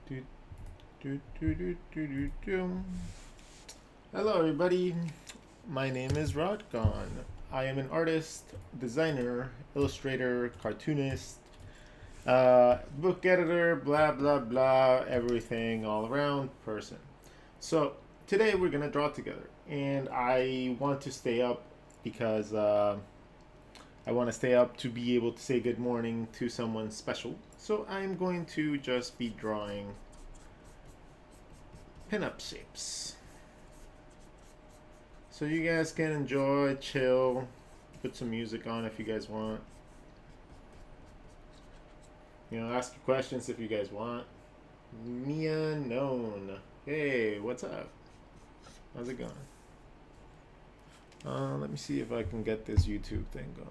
Do, do. Hello, everybody. My name is Rodgon. I am an artist, designer, illustrator, cartoonist, book editor, blah blah blah, everything all around person. So today we're gonna draw together, and I want to stay up because I want to stay up to be able to say good morning to someone special. So I'm going to just be drawing pinup shapes. So you guys can enjoy, chill, put some music on if you guys want. You know, ask your questions if you guys want. Mia known. Hey, what's up? How's it going? Let me see if I can get this YouTube thing going.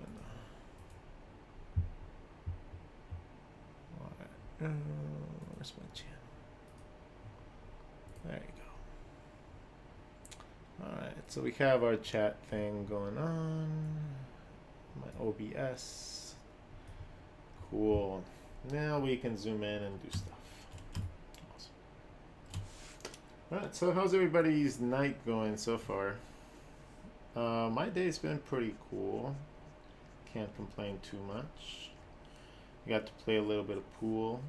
Where's my channel? There you go. Alright, so we have our chat thing going on. My OBS. Cool. Now we can zoom in and do stuff. Awesome. Alright, so how's everybody's night going so far? My day's been pretty cool. Can't complain too much. I got to play a little bit of pool.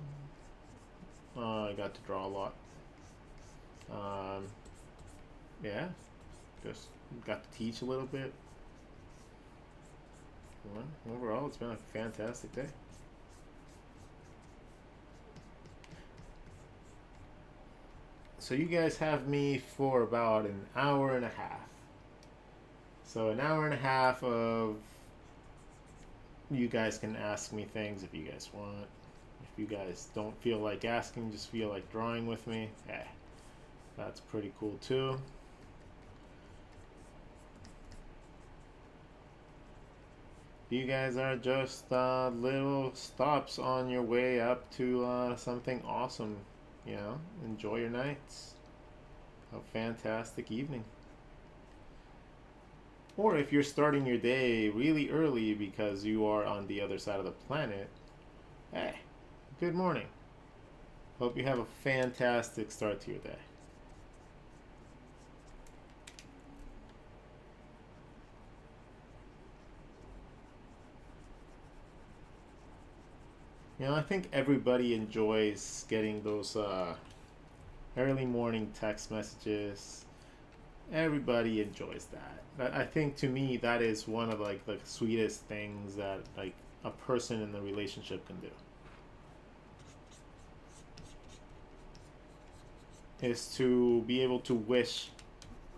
I got to draw a lot. Yeah, just got to teach a little bit. Well, overall, it's been a fantastic day. So you guys have me for about an hour and a half. So an hour and a half of you guys can ask me things if you guys want. If you guys don't feel like asking, just feel like drawing with me, that's pretty cool too. You guys are just little stops on your way up to something awesome. You know, enjoy your nights. Have a fantastic evening. Or if you're starting your day really early because you are on the other side of the planet, hey, good morning. Hope you have a fantastic start to your day. You know, I think everybody enjoys getting those early morning text messages. Everybody enjoys that. I think to me that is one of like the sweetest things that like a person in the relationship can do. Is to be able to wish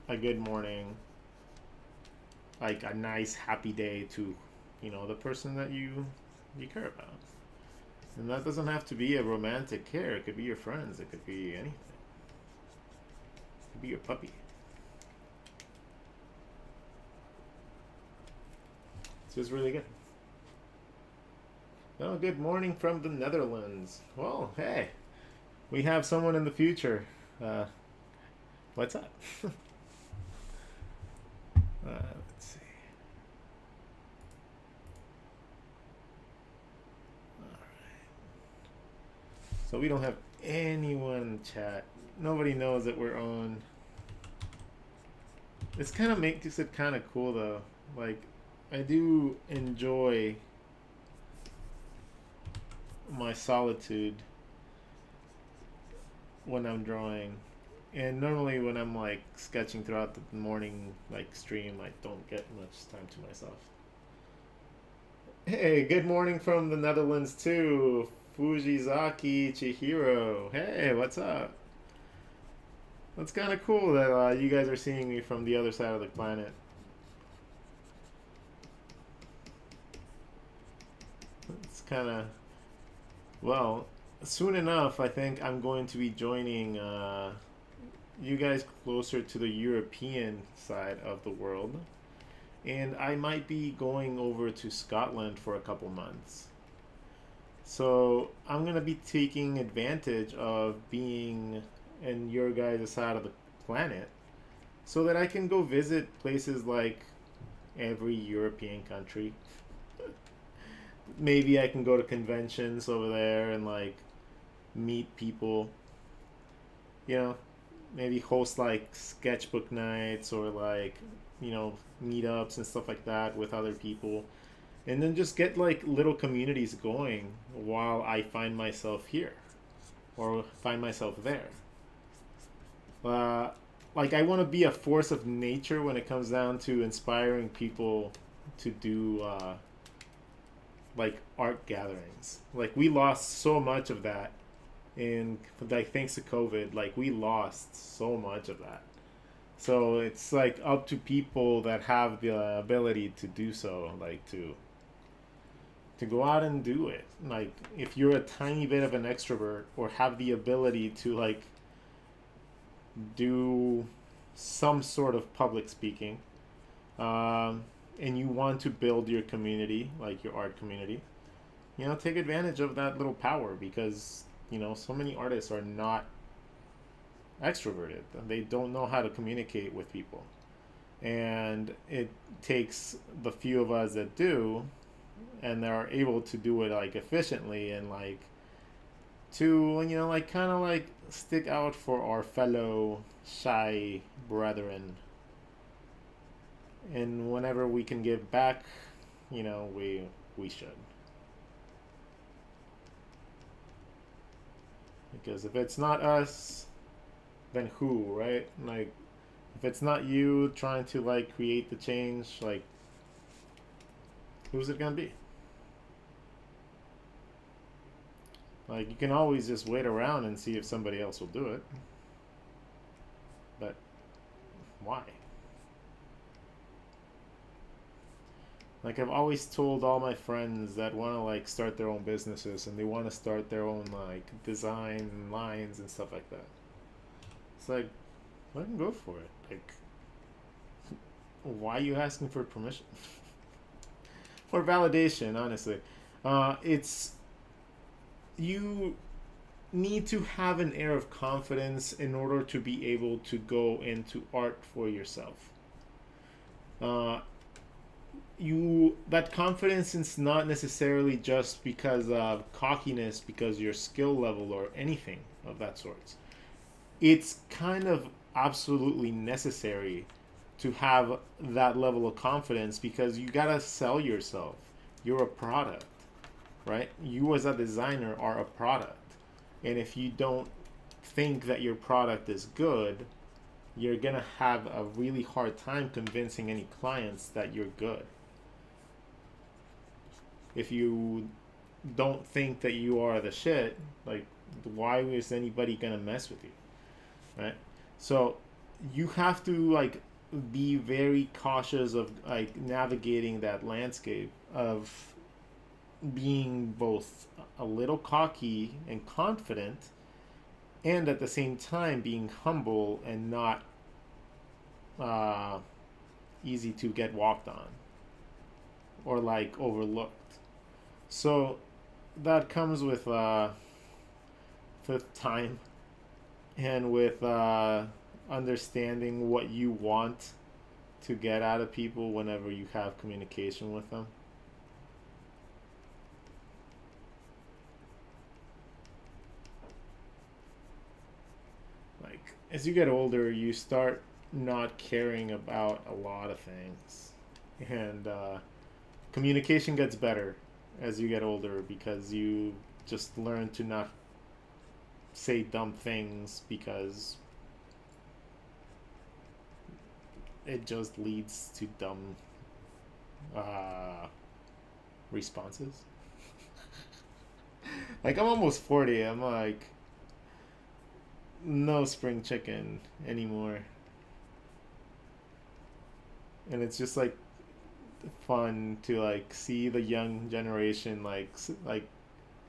a good morning, like a nice happy day to, you know, the person that you care about. And that doesn't have to be a romantic care. It could be your friends. It could be anything. It could be your puppy. It's just really good. Oh, good morning from the Netherlands. Well, hey, we have someone in the future. What's up? Let's see. All right. So we don't have anyone in chat. Nobody knows that we're on. This kind of makes it kind of cool though. Like, I do enjoy my solitude when I'm drawing. And normally when I'm like sketching throughout the morning like stream, I don't get much time to myself. Hey, good morning from the Netherlands too. Fujizaki Chihiro. Hey, what's up? That's kind of cool that you guys are seeing me from the other side of the planet. It's kind of, well, soon enough, I think I'm going to be joining you guys closer to the European side of the world. And I might be going over to Scotland for a couple months. So I'm going to be taking advantage of being in your guys' side of the planet so that I can go visit places like every European country. Maybe I can go to conventions over there and like meet people you know, maybe host like sketchbook nights or like, you know, meetups and stuff like that with other people, and then just get like little communities going while I find myself here or find myself there. Uh, like I want to be a force of nature when it comes down to inspiring people to do like art gatherings. Like we lost so much of that in like thanks to COVID. Like we lost so much of that. So it's like up to people that have the ability to do so, like to go out and do it. Like if you're a tiny bit of an extrovert or have the ability to like do some sort of public speaking, um, and you want to build your community, like your art community, you know, take advantage of that little power because, you know, so many artists are not extroverted. They don't know how to communicate with people. And it takes the few of us that do and are able to do it like efficiently and like to, you know, like kind of like stick out for our fellow shy brethren. And whenever we can give back, you know, we should. Because if it's not us, then who, right? Like if it's not you trying to like create the change, like who's it gonna be? Like you can always just wait around and see if somebody else will do it, but why? Like I've always told all my friends that want to like start their own businesses and they want to start their own like design lines and stuff like that. It's like let them go for it. Like why are you asking for permission? For validation, honestly. It's you need to have an air of confidence in order to be able to go into art for yourself. Uh, you that confidence is not necessarily just because of cockiness, because your skill level or anything of that sort. It's kind of absolutely necessary to have that level of confidence because you gotta sell yourself. You're a product, right? You as a designer are a product. And if you don't think that your product is good, you're gonna have a really hard time convincing any clients that you're good. If you don't think that you are the shit, like why is anybody gonna mess with you, right? So you have to like be very cautious of like navigating that landscape of being both a little cocky and confident and at the same time being humble and not uh, easy to get walked on or like overlooked. So that comes with time and with understanding what you want to get out of people whenever you have communication with them. Like as you get older, you start not caring about a lot of things, and communication gets better as you get older because you just learn to not say dumb things because it just leads to dumb uh, responses. Like I'm almost 40. I'm like no spring chicken anymore, and it's just like fun to like see the young generation like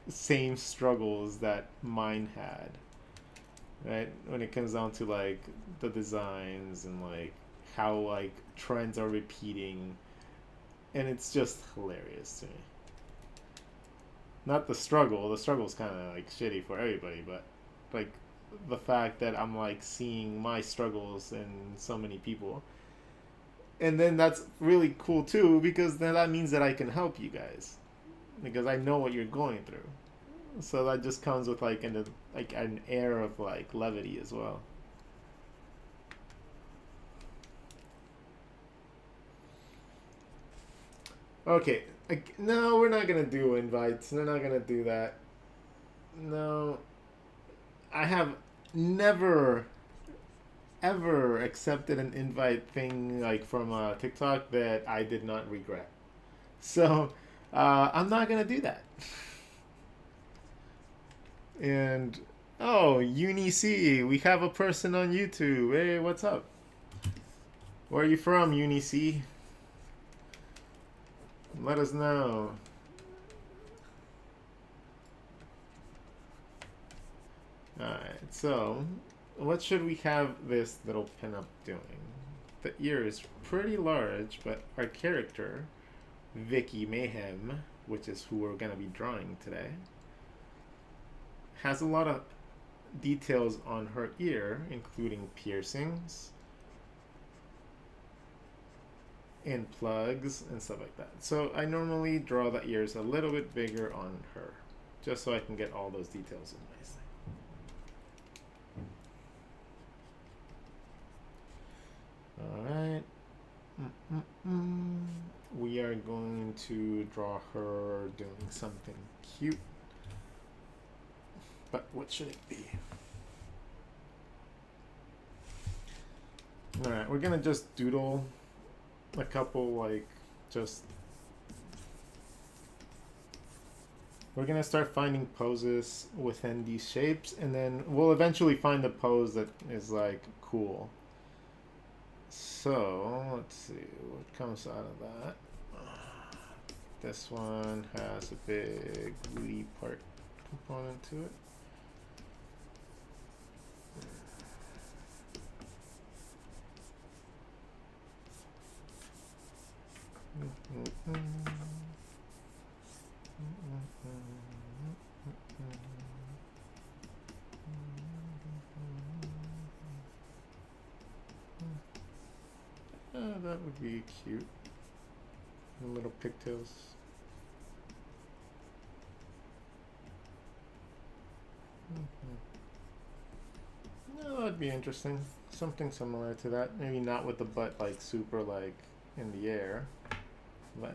same struggles that mine had, right? When it comes down to like the designs and like how like trends are repeating, and it's just hilarious to me. Not the struggle. The struggle's kind of like shitty for everybody, but like the fact that I'm like seeing my struggles in so many people. And then that's really cool too because then that means that I can help you guys because I know what you're going through. So that just comes with like an air of like levity as well. Okay, no, we're not gonna do invites. We're not gonna do that. No, I have never ever accepted an invite thing like from TikTok that I did not regret. So I'm not gonna do that. And oh, UniC, we have a person on YouTube. Hey, what's up? Where are you from, UniC? Let us know. Alright, so what should we have this little pinup doing? The ear is pretty large, but our character, Vicky Mayhem, which is who we're going to be drawing today, has a lot of details on her ear, including piercings and plugs and stuff like that. So I normally draw the ears a little bit bigger on her, just so I can get all those details in nicely. Alright. We are going to draw her doing something cute. But what should it be? Alright, we're gonna just doodle a couple, like, just... We're gonna start finding poses within these shapes, and then we'll eventually find the pose that is, like, cool. So, let's see what comes out of that. This one has a big booty part component to it. That would be cute. Little pigtails. No, that'd be interesting. Something similar to that. Maybe not with the butt like super like in the air, but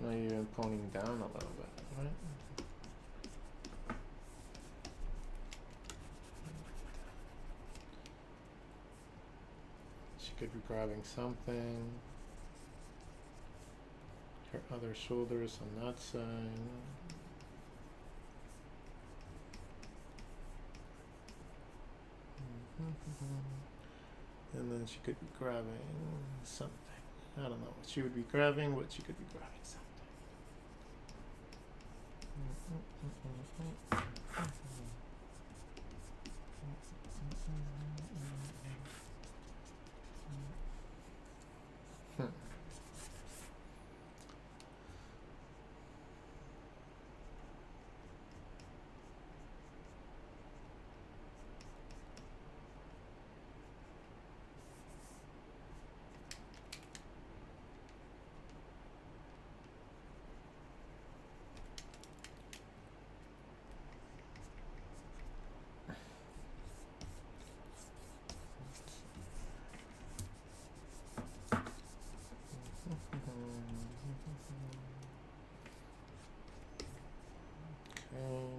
maybe even poning down a little bit, right? She could be grabbing something. Her other shoulders on that side. And then she could be grabbing something. I don't know what she would be grabbing, but she could be grabbing something.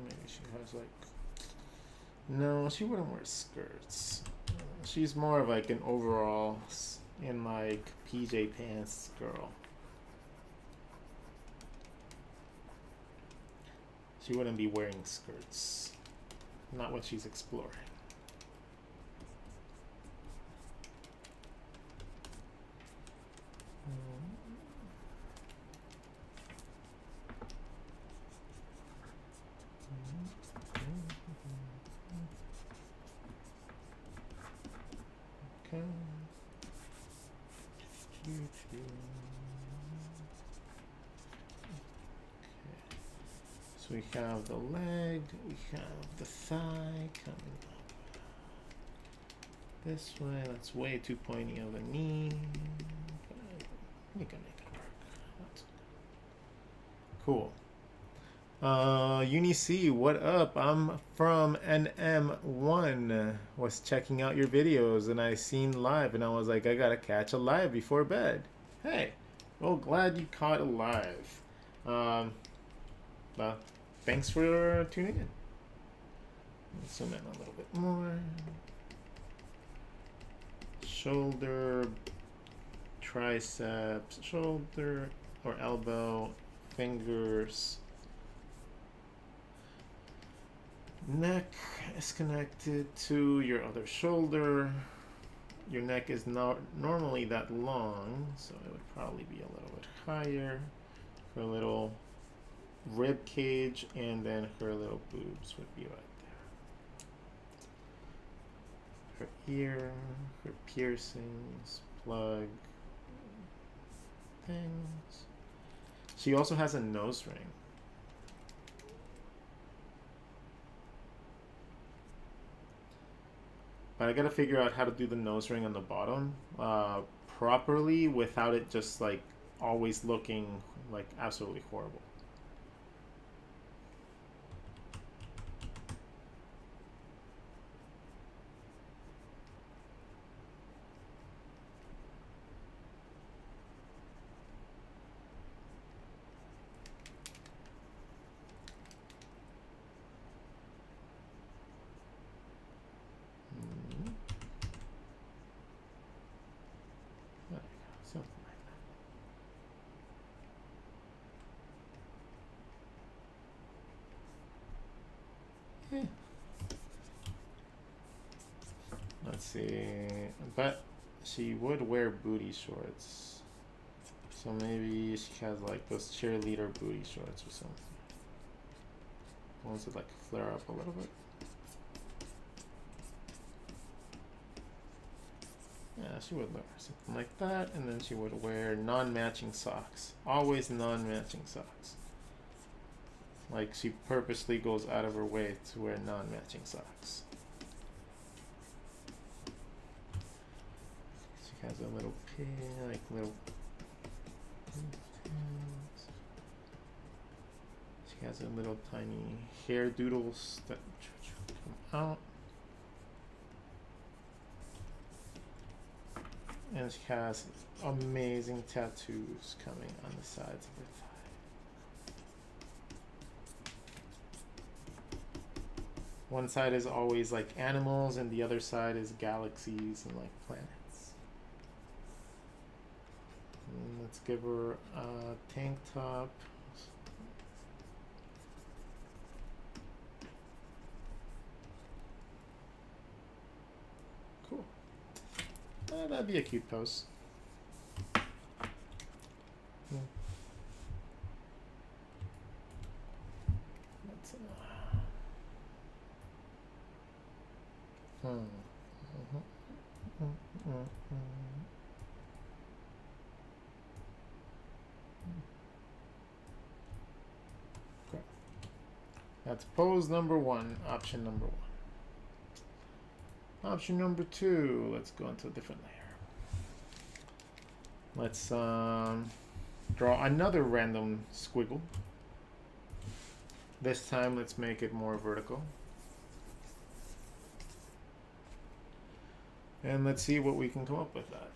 Maybe she has like... No, she wouldn't wear skirts. She's more of like an overalls in like PJ pants girl. She wouldn't be wearing skirts. Not when she's exploring. Okay. So we have the leg, we have the thigh coming up this way. That's way too pointy of a knee. We can make it work. That's cool. UniC, what up? I'm from NM1. Was checking out your videos and I seen live and I was like, I gotta catch a live before bed. Hey, well, glad you caught a live. Um, well, thanks for tuning in. Let's zoom in a little bit more. Shoulder, triceps, shoulder or elbow, fingers. Neck is connected to your other shoulder. Your neck is not normally that long, so it would probably be a little bit higher. Her little rib cage, and then her little boobs would be right there. Her ear, her piercings, plug things. She also has a nose ring. But I gotta figure out how to do the nose ring on the bottom properly without it just like always looking like absolutely horrible. Something like that. Let's see. But she would wear booty shorts. So maybe she has like those cheerleader booty shorts or something. Ones that like flare up a little bit. Yeah, she would wear something like that, and then she would wear non-matching socks. Always non-matching socks. Like she purposely goes out of her way to wear non-matching socks. She has a little pin, like little. She has a little tiny hair doodles that come out. And she has amazing tattoos coming on the sides of her thigh. One side is always like animals, and the other side is galaxies and like planets. And let's give her a tank top. Cool. That'd be a cute pose. Let's, Okay. That's pose number one, option number one. Option number two, let's go into a different layer. Let's draw another random squiggle. This time, let's make it more vertical. And let's see what we can come up with that.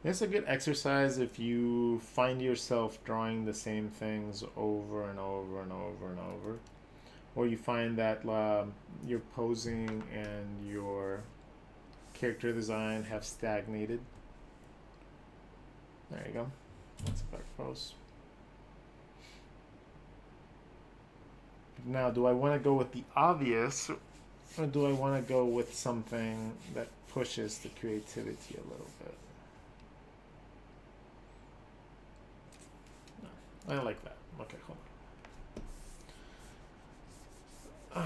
It's a good exercise if you find yourself drawing the same things over and over and over and over. Or you find that your posing and your character design have stagnated. There you go. That's a better pose. Now, do I want to go with the obvious, or do I want to go with something that pushes the creativity a little bit? No, I like that. Okay, hold on.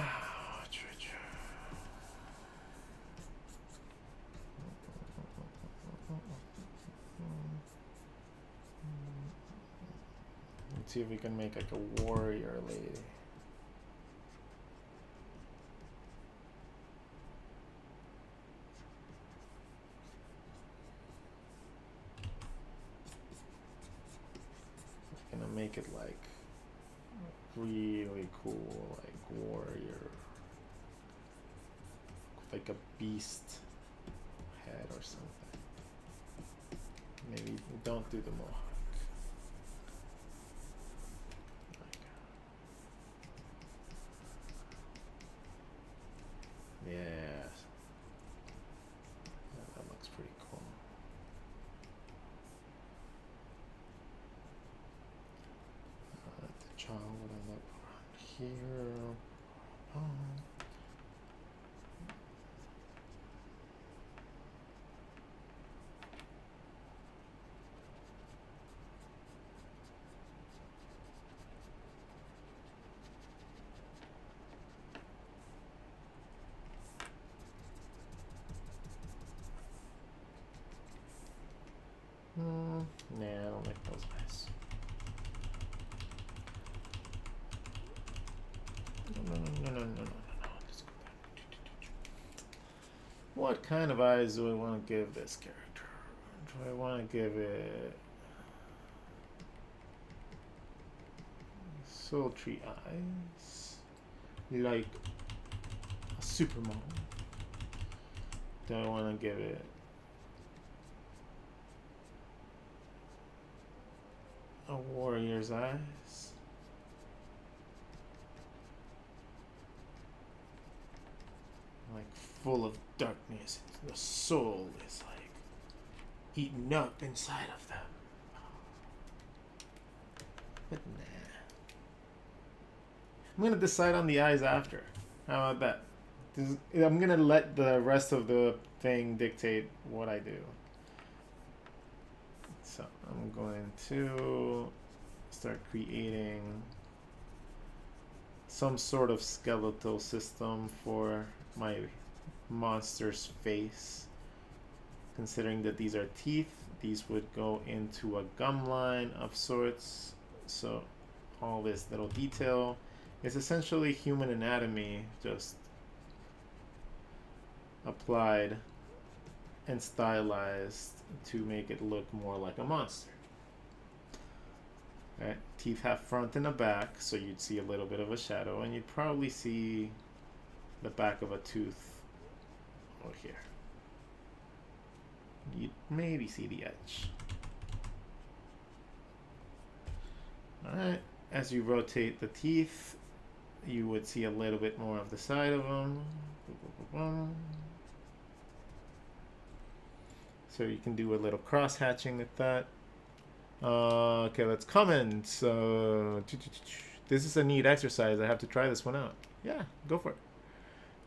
Let's see if we can make like a warrior lady. make it like really cool, like warrior, like a beast head or something. Maybe don't do the mohawk. Yeah, that looks pretty cool. The child would end up around here. Oh. Nah, I don't like those guys. No. Let's go back. What kind of eyes do I want to give this character? Do I want to give it sultry eyes? Like a supermodel? Do I want to give it a warrior's eyes? Like full of darkness. The soul is like eaten up inside of them. But nah. I'm gonna decide on the eyes after. How about that? I'm gonna let the rest of the thing dictate what I do. So I'm going to start creating some sort of skeletal system for my monster's face. Considering that these are teeth, these would go into a gum line of sorts. So all this little detail is essentially human anatomy, just applied and stylized to make it look more like a monster. Right? Teeth have front and a back, so you'd see a little bit of a shadow, and you'd probably see the back of a tooth over here. You'd maybe see the edge. Alright, as you rotate the teeth, you would see a little bit more of the side of them. So you can do a little cross hatching with that. Okay, let's comment. So this is a neat exercise. I have to try this one out. Yeah, go for it.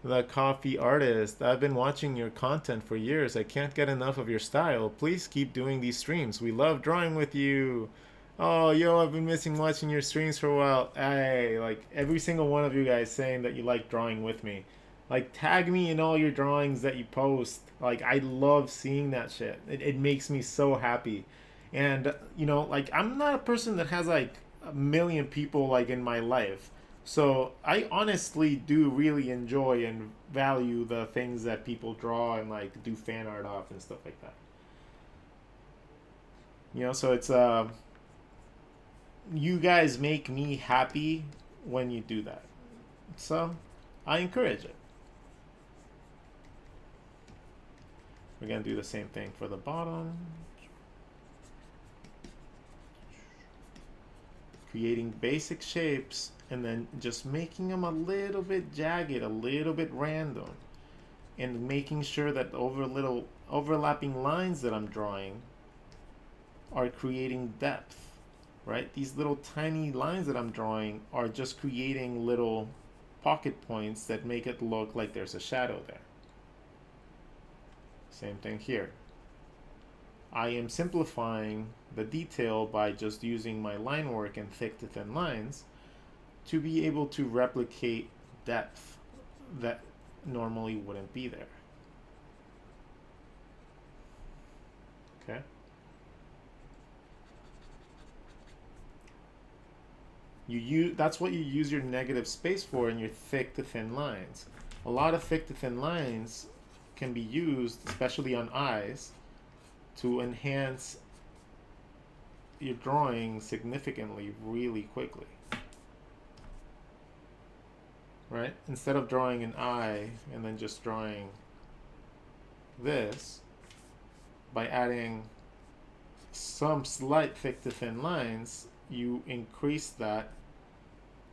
The Coffee Artist. I've been watching your content for years. I can't get enough of your style. Please keep doing these streams. We love drawing with you. Oh, yo, I've been missing watching your streams for a while. Hey, like every single one of you guys saying that you like drawing with me. Like, tag me in all your drawings that you post. Like, I love seeing that shit. It makes me so happy. And, you know, like, I'm not a person that has, like, a million people, like, in my life. So, I honestly do really enjoy and value the things that people draw and, like, do fan art of and stuff like that. You know, so it's, you guys make me happy when you do that. So, I encourage it. We're going to do the same thing for the bottom. Creating basic shapes and then just making them a little bit jagged, a little bit random. And making sure that over little overlapping lines that I'm drawing are creating depth, right? These little tiny lines that I'm drawing are just creating little pocket points that make it look like there's a shadow there. Same thing here. I am simplifying the detail by just using my line work and thick to thin lines to be able to replicate depth that normally wouldn't be there. Okay. That's what you use your negative space for in your thick to thin lines. A lot of thick to thin lines can be used, especially on eyes, to enhance your drawing significantly really quickly. Right? Instead of drawing an eye and then just drawing this, by adding some slight thick to thin lines, you increase that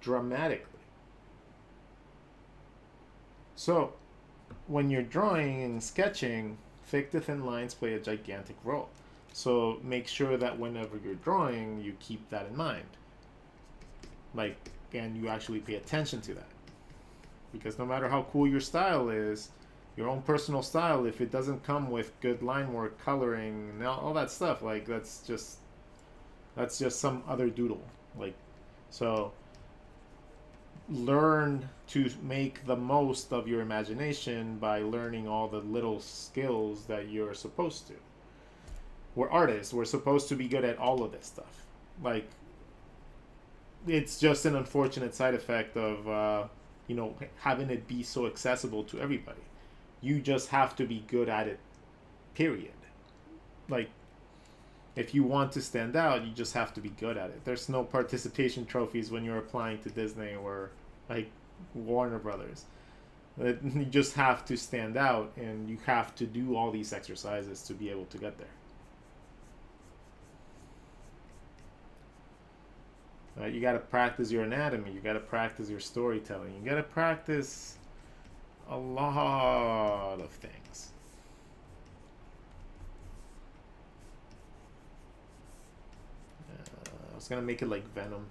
dramatically. So when you're drawing and sketching, thick to thin lines play a gigantic role. So make sure that whenever you're drawing, you keep that in mind. Like, and you actually pay attention to that. Because no matter how cool your style is, your own personal style, if it doesn't come with good line work, coloring, and all that stuff, like that's just some other doodle. Like, so learn to make the most of your imagination by learning all the little skills that you're supposed to. We're artists. We're supposed to be good at all of this stuff. Like, it's just an unfortunate side effect of having it be so accessible to everybody. You just have to be good at it, period. Like, if you want to stand out, you just have to be good at it. There's no participation trophies when you're applying to Disney or like Warner Brothers. You just have to stand out, and you have to do all these exercises to be able to get there. You got to practice your anatomy. You got to practice your storytelling. You got to practice a lot of things. I was going to make it like Venom.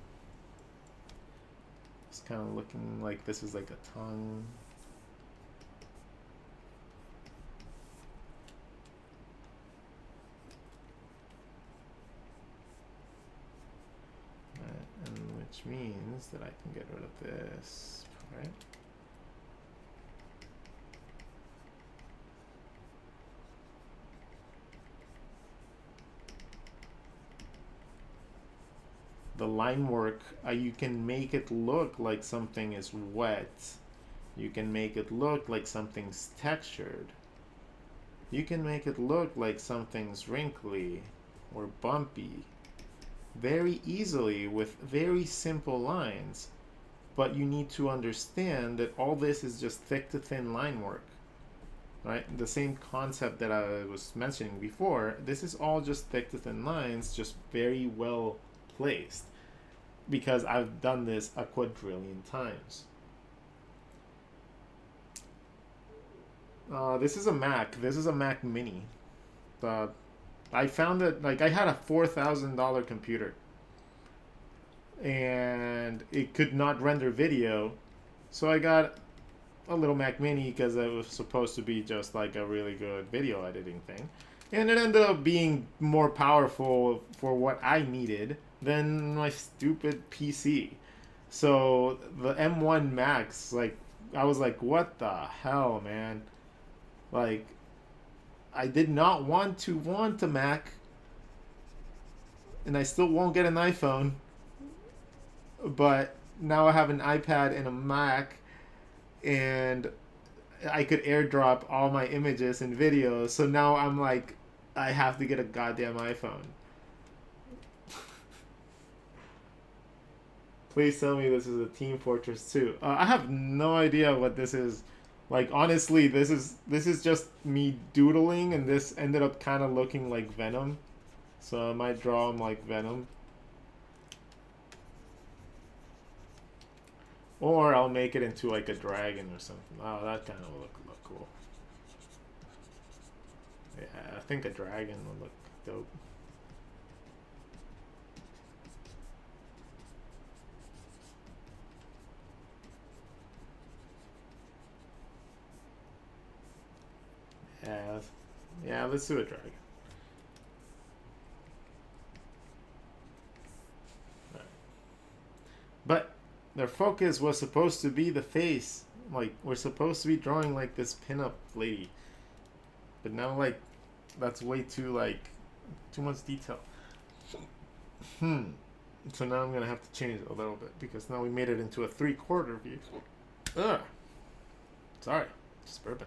It's kind of looking like this is like a tongue. Which means that I can get rid of this, right? The line work, you can make it look like something is wet. You can make it look like something's textured. You can make it look like something's wrinkly or bumpy very easily with very simple lines, but you need to understand that all this is just thick to thin line work, right? The same concept that I was mentioning before, this is all just thick to thin lines, just very well placed, because I've done this a quadrillion times. This is a Mac. This is a Mac Mini. I found that, like, I had a $4,000 computer and it could not render video, so I got a little Mac Mini because it was supposed to be just like a really good video editing thing, and it ended up being more powerful for what I needed than my stupid PC. So the M1 Max, like, I was like, what the hell, man? Like, I did not want a Mac, and I still won't get an iPhone, but now I have an iPad and a Mac, and I could airdrop all my images and videos, so now I'm like, I have to get a goddamn iPhone. Please tell me this is a Team Fortress 2. I have no idea what this is. Like, honestly, this is just me doodling, and this ended up kind of looking like Venom. So I might draw him like Venom. Or I'll make it into like a dragon or something. Oh, that kind of look cool. Yeah, I think a dragon would look dope. Yeah, let's do a dragon. Right. But their focus was supposed to be the face. Like, we're supposed to be drawing like this pinup lady. But now, like, that's way too much detail. So now I'm gonna have to change it a little bit, because now we made it into a 3/4 view. Ugh. Sorry, just bourbon.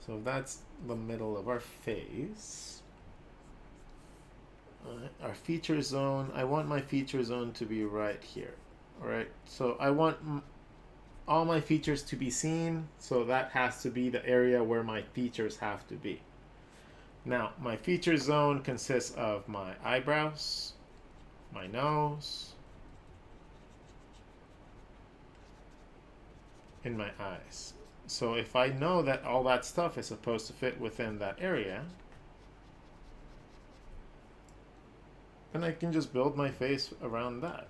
So that's the middle of our face. our feature zone. I want my feature zone to be right here. All right. So I want all my features to be seen. So that has to be the area where my features have to be. Now, my feature zone consists of my eyebrows, my nose, and my eyes. So if I know that all that stuff is supposed to fit within that area, then I can just build my face around that.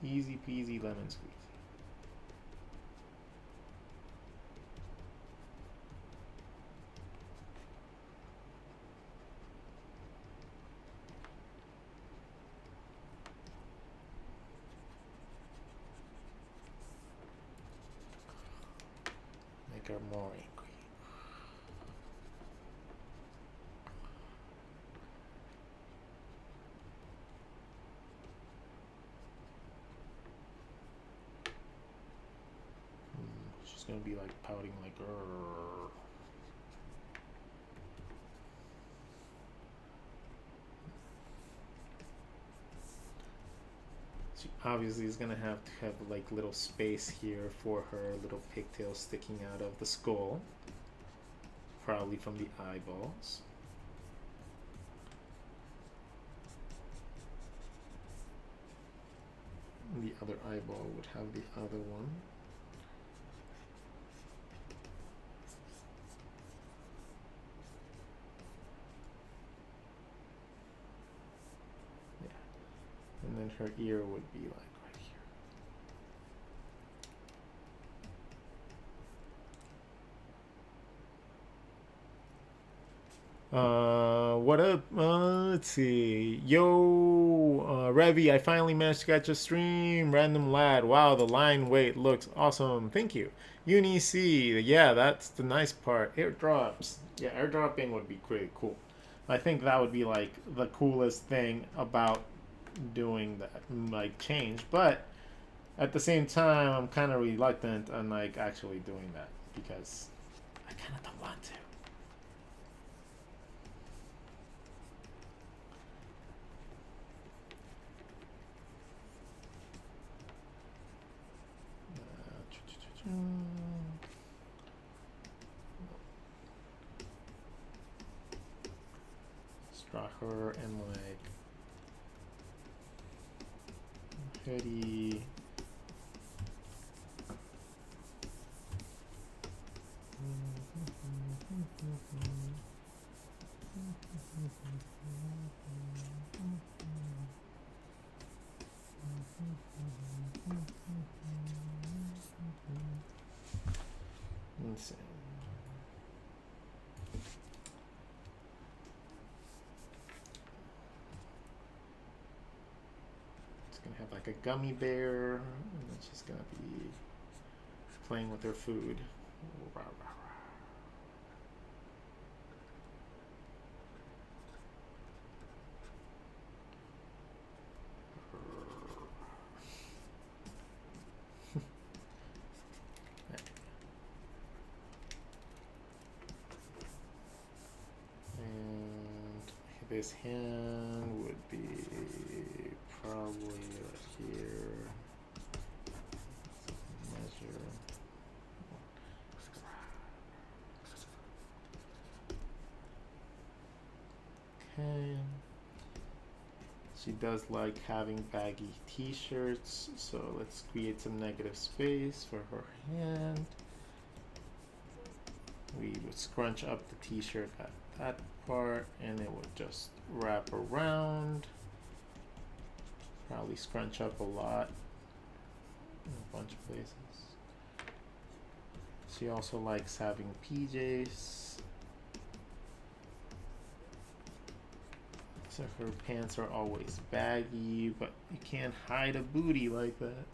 Easy peasy lemon squeezy. Make her more angry. She's gonna be like pouting like grrr. She obviously is gonna have to have like little space here for her little pigtail sticking out of the skull, probably from the eyeballs. The other eyeball would have the other one. And then her ear would be like right here. What up? Let's see. Yo, Revy, I finally managed to catch a stream. Random lad. Wow, the line weight looks awesome. Thank you. Uni C. Yeah, that's the nice part. Airdrops. Yeah, airdropping would be pretty cool. I think that would be like the coolest thing about doing that like change, but at the same time I'm kind of reluctant on like actually doing that because I kind of don't want to. Draw her and like hoodie. Let's see. Gonna have like a gummy bear, and then she's gonna be playing with her food. And this hand would be probably right here. Measure. Okay. She does like having baggy t-shirts, so let's create some negative space for her hand. We would scrunch up the t-shirt at that part, and it would just wrap around. Probably scrunch up a lot in a bunch of places. She also likes having PJs. So her pants are always baggy, but you can't hide a booty like that.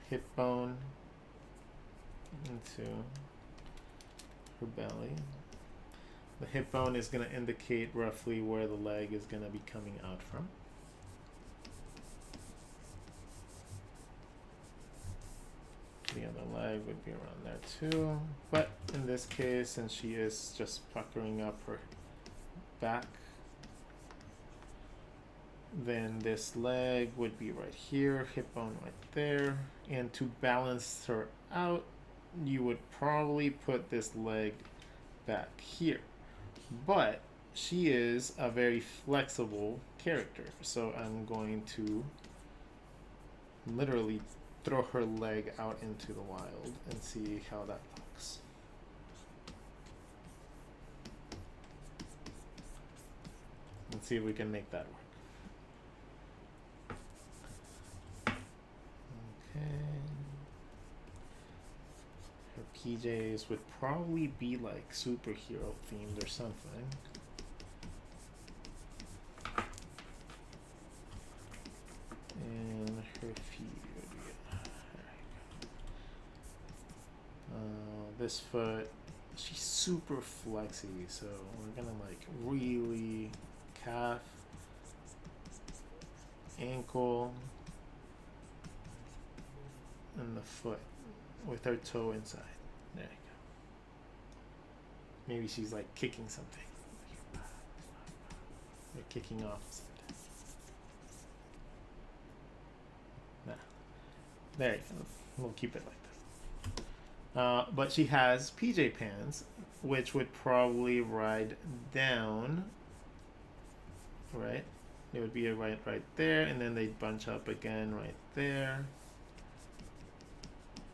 Hip bone into her belly. The The hip bone is going to indicate roughly where the leg is going to be coming out from. The other leg would be around there too. But in this case, since she is just puckering up her back, then this leg would be right here, hip bone right there. And to balance her out, you would probably put this leg back here. But she is a very flexible character, so I'm going to literally throw her leg out into the wild and see how that looks. Let's see if we can make that work. Okay. Her PJs would probably be like superhero themed or something. And her feet would be, this foot, she's super flexy, so we're gonna like really calf, ankle, and the foot with her toe inside. There you go. Maybe she's like kicking something. They're kicking off something. Nah. There you go. We'll keep it like that. But she has PJ pants, which would probably ride down, right? It would be a right there, and then they'd bunch up again right there.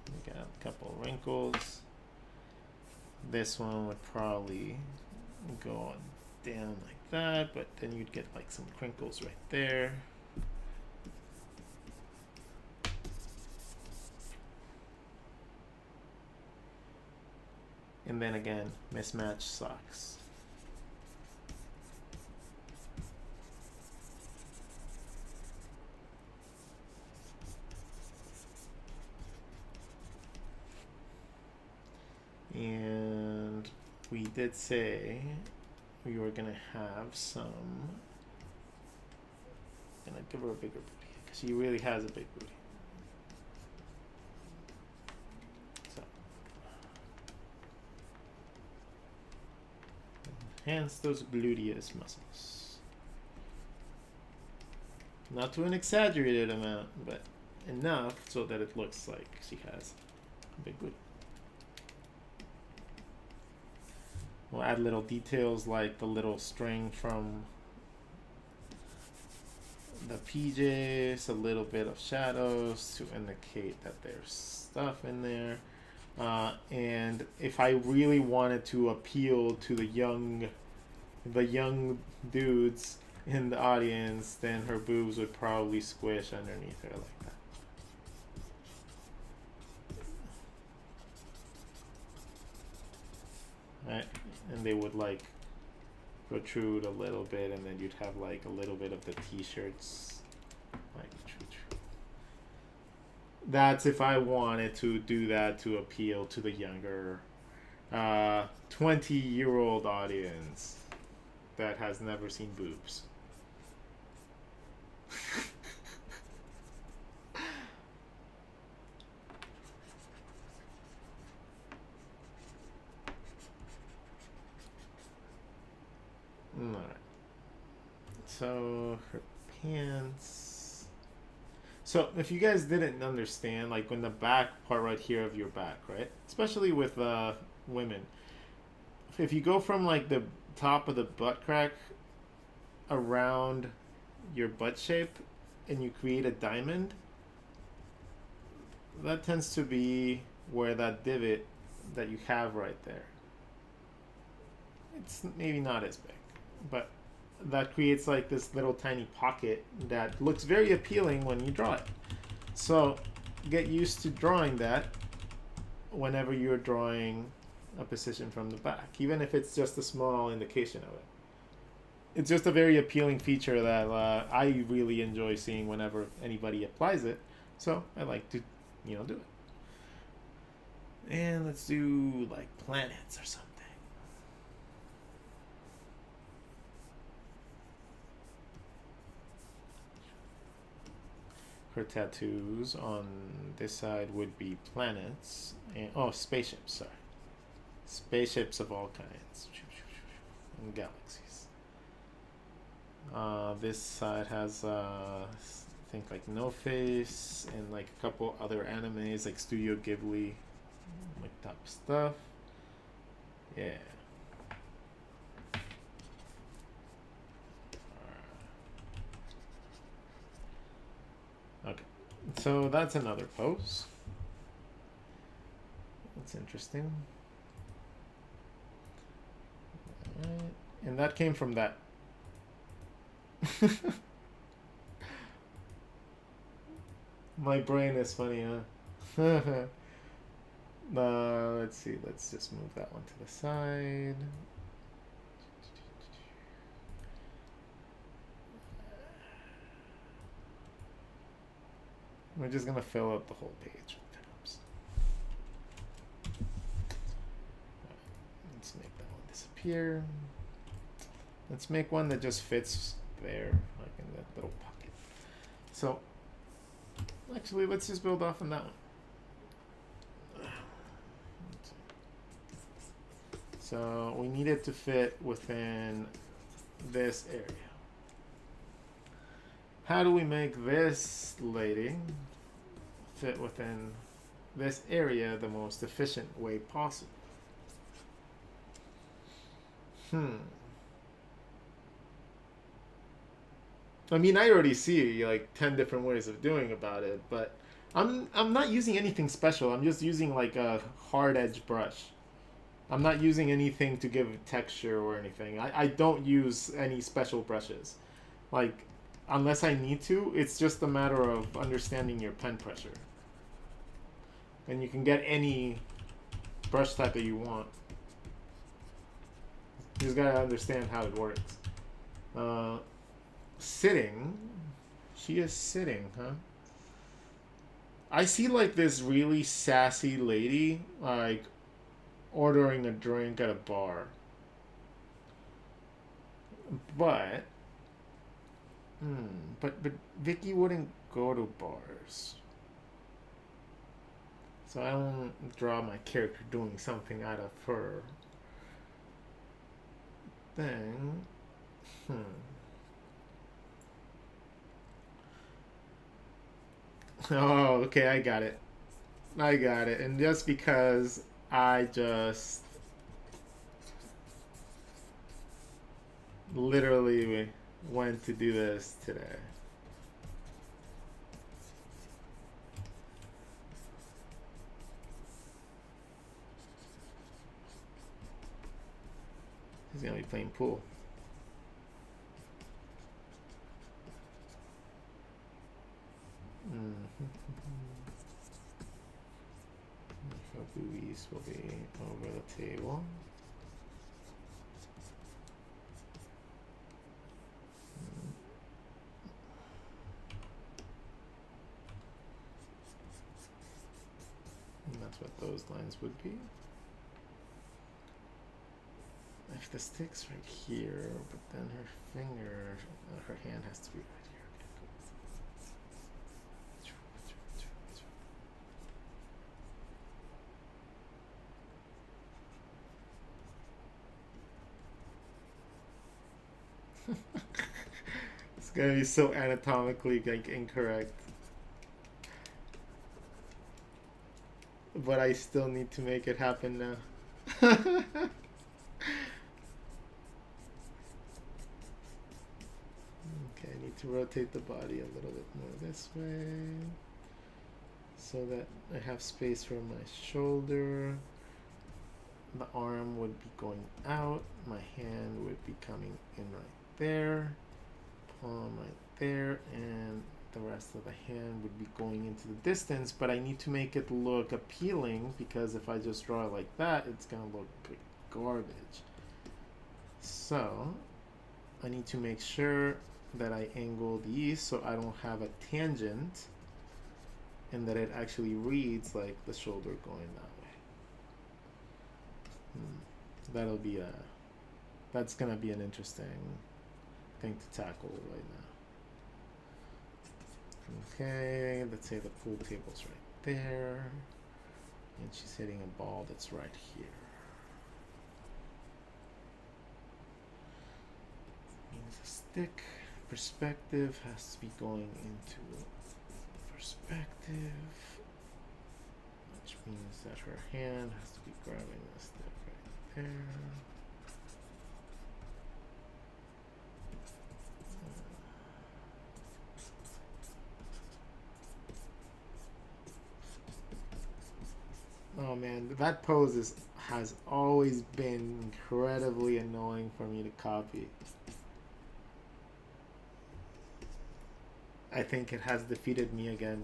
We got a couple wrinkles. This one would probably go on down like that, but then you'd get like some crinkles right there. And then again, mismatched socks. And we did say we were gonna have some, gonna give her a bigger booty because she really has a big booty. So enhance those gluteus muscles. Not to an exaggerated amount, but enough so that it looks like she has a big booty. We'll add little details like the little string from the PJs, a little bit of shadows to indicate that there's stuff in there. And if I really wanted to appeal to the young dudes in the audience, then her boobs would probably squish underneath her like that. Right? And they would like protrude a little bit, and then you'd have like a little bit of the t-shirts like that's if I wanted to do that to appeal to the younger 20-year-old audience that has never seen boobs. Alright. So her pants. So if you guys didn't understand, like when the back part right here of your back, right? Especially with women. If you go from like the top of the butt crack around your butt shape and you create a diamond, that tends to be where that divot that you have right there. It's maybe not as big, but that creates like this little tiny pocket that looks very appealing when you draw it. So get used to drawing that whenever you're drawing a position from the back, even if it's just a small indication of it. It's just a very appealing feature that I really enjoy seeing whenever anybody applies it. So I like to, do it. And let's do like planets or something. for tattoos. On this side would be planets and spaceships. Sorry, spaceships of all kinds and galaxies. This side has I think like No Face and like a couple other animes like Studio Ghibli, like top stuff. Yeah. Okay, so that's another pose. That's interesting. Alright. And that came from that. My brain is funny, huh? Let's see. Let's just move that one to the side. We're just gonna fill up the whole page with tabs. Let's make that one disappear. Let's make one that just fits there, like in that little pocket. So, actually, let's just build off on that one. So we need it to fit within this area. How do we make this lady fit within this area the most efficient way possible? I mean, I already see like 10 different ways of doing about it, but I'm not using anything special. I'm just using like a hard edge brush. I'm not using anything to give texture or anything. I don't use any special brushes. Like, unless I need to, it's just a matter of understanding your pen pressure. And you can get any brush type that you want. You just gotta understand how it works. Sitting. She is sitting, huh? I see like this really sassy lady, like, ordering a drink at a bar. But but Vicky wouldn't go to bars. So I don't draw my character doing something out of her thing. Oh, okay, I got it. I got it. And just because I just literally went to do this today. He's gonna be playing pool. Buoys will be over the table. And that's what those lines would be. If the stick's right here, but then her finger, her hand has to be right here. It's gonna be so anatomically like incorrect, but I still need to make it happen now. Okay, I need to rotate the body a little bit more this way so that I have space for my shoulder. The arm would be going out, my hand would be coming in right there, palm right there, and the rest of the hand would be going into the distance, but I need to make it look appealing because if I just draw it like that, it's gonna look pretty garbage. So I need to make sure that I angle these so I don't have a tangent and that it actually reads like the shoulder going that way. That's gonna be an interesting thing to tackle right Okay, let's say the pool table's right there. And she's hitting a ball that's right here. Means a stick. Perspective has to be going into perspective. Which means that her hand has to be grabbing the stick right there. Oh man, that pose has always been incredibly annoying for me to copy. I think it has defeated me again.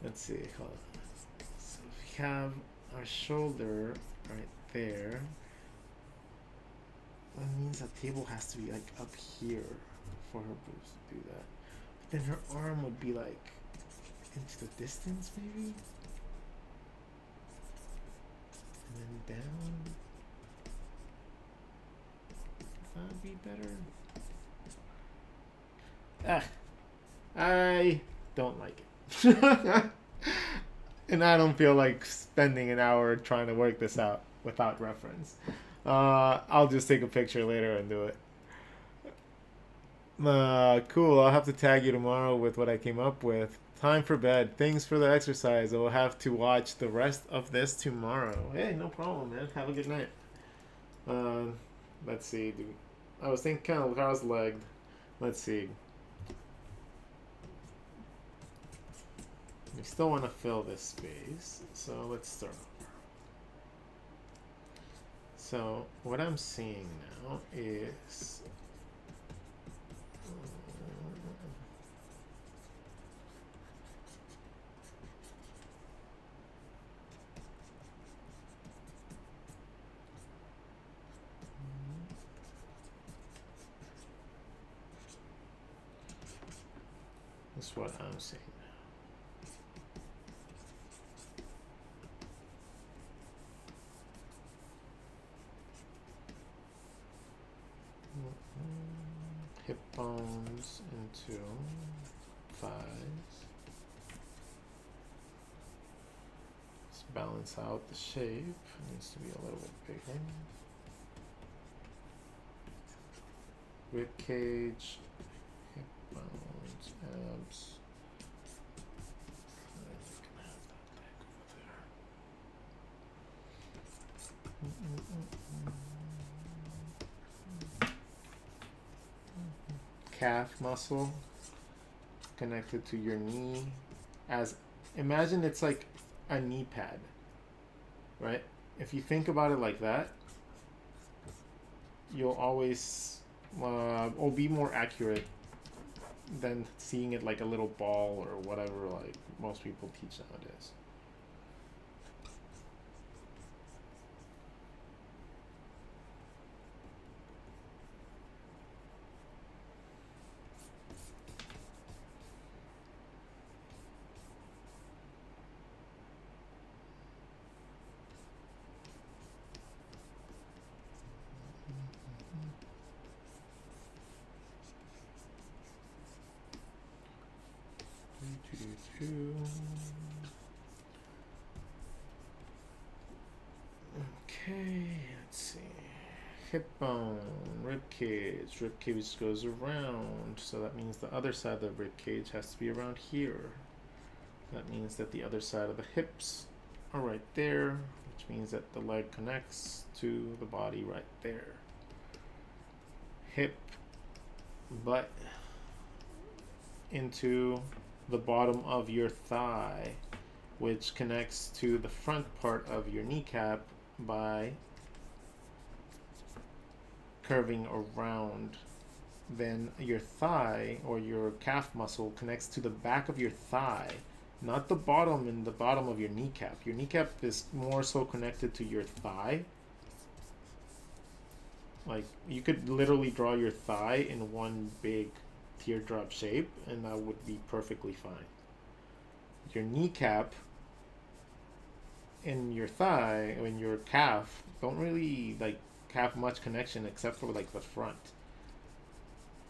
Let's see, hold on. So we have our shoulder right there. That means the table has to be like up here for her boobs to do that. But then her arm would be like into the distance maybe? And then down. That'd be better. I don't like it. And I don't feel like spending an hour trying to work this out without reference. I'll just take a picture later and do it. Cool. I'll have to tag you tomorrow with what I came up with. Time for bed. Thanks for the exercise. I will have to watch the rest of this tomorrow. Hey, no problem, man. Have a good night. Let's see. Dude. I was thinking kind of cross-legged. Let's see. We still want to fill this space, so let's start over. So what I'm seeing now is that's what I'm seeing. Hip bones into thighs. Let's balance out the shape. It needs to be a little bit bigger. Rib cage, hip bones, abs. You can have that leg over there. Calf muscle connected to your knee, as imagine it's like a knee pad, right? If you think about it like that, you'll always will be more accurate than seeing it like a little ball or whatever like most people teach nowadays. Okay, let's see. Hip bone, rib cage. Rib cage goes around, so that means the other side of the rib cage has to be around here. That means that the other side of the hips are right there, which means that the leg connects to the body right there. Hip, butt into the bottom of your thigh, which connects to the front part of your kneecap by curving around. Then your thigh or your calf muscle connects to the back of your thigh, not the bottom and the bottom of your kneecap. Your kneecap is more so connected to your thigh. Like you could literally draw your thigh in one big teardrop shape and that would be perfectly fine. Your kneecap and your thigh and your calf don't really like have much connection except for like the front.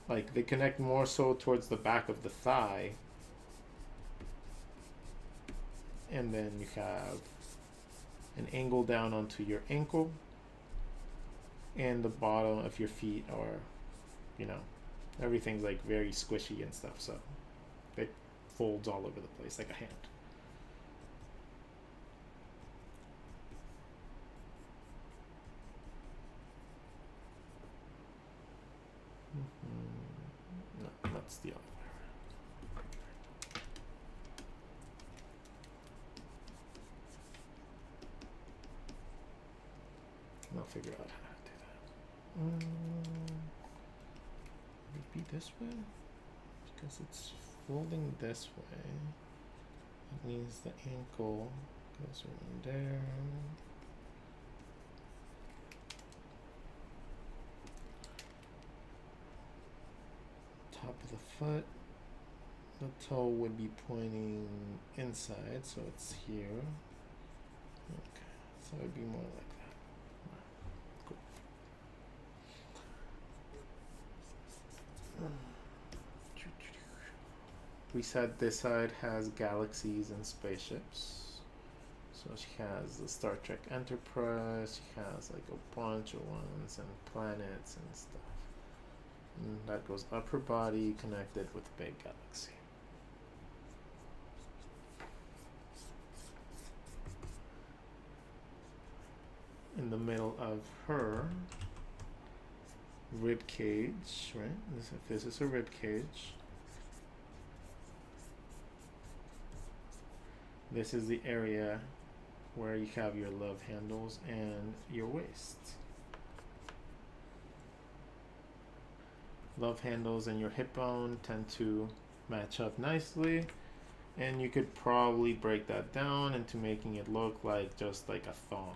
like they connect more so towards the back of the thigh, and then you have an angle down onto your ankle, and the bottom of your feet are, you know, everything's like very squishy and stuff, so it folds all over the place like a hand. No, that's the other way. I'll figure out how to do that. Would it be this way? Because it's folding this way. It means the ankle goes around there. Top of the foot. The toe would be pointing inside, so it's here. Okay, so it'd be more like that. Cool. We said this side has galaxies and spaceships. So she has the Star Trek Enterprise, she has like a bunch of ones and planets and stuff. And that goes up her body, connected with a big galaxy. In the middle of her rib cage, right? This is a rib cage. This is the area where you have your love handles and your waist. Love handles and your hip bone tend to match up nicely, and you could probably break that down into making it look like just like a thong.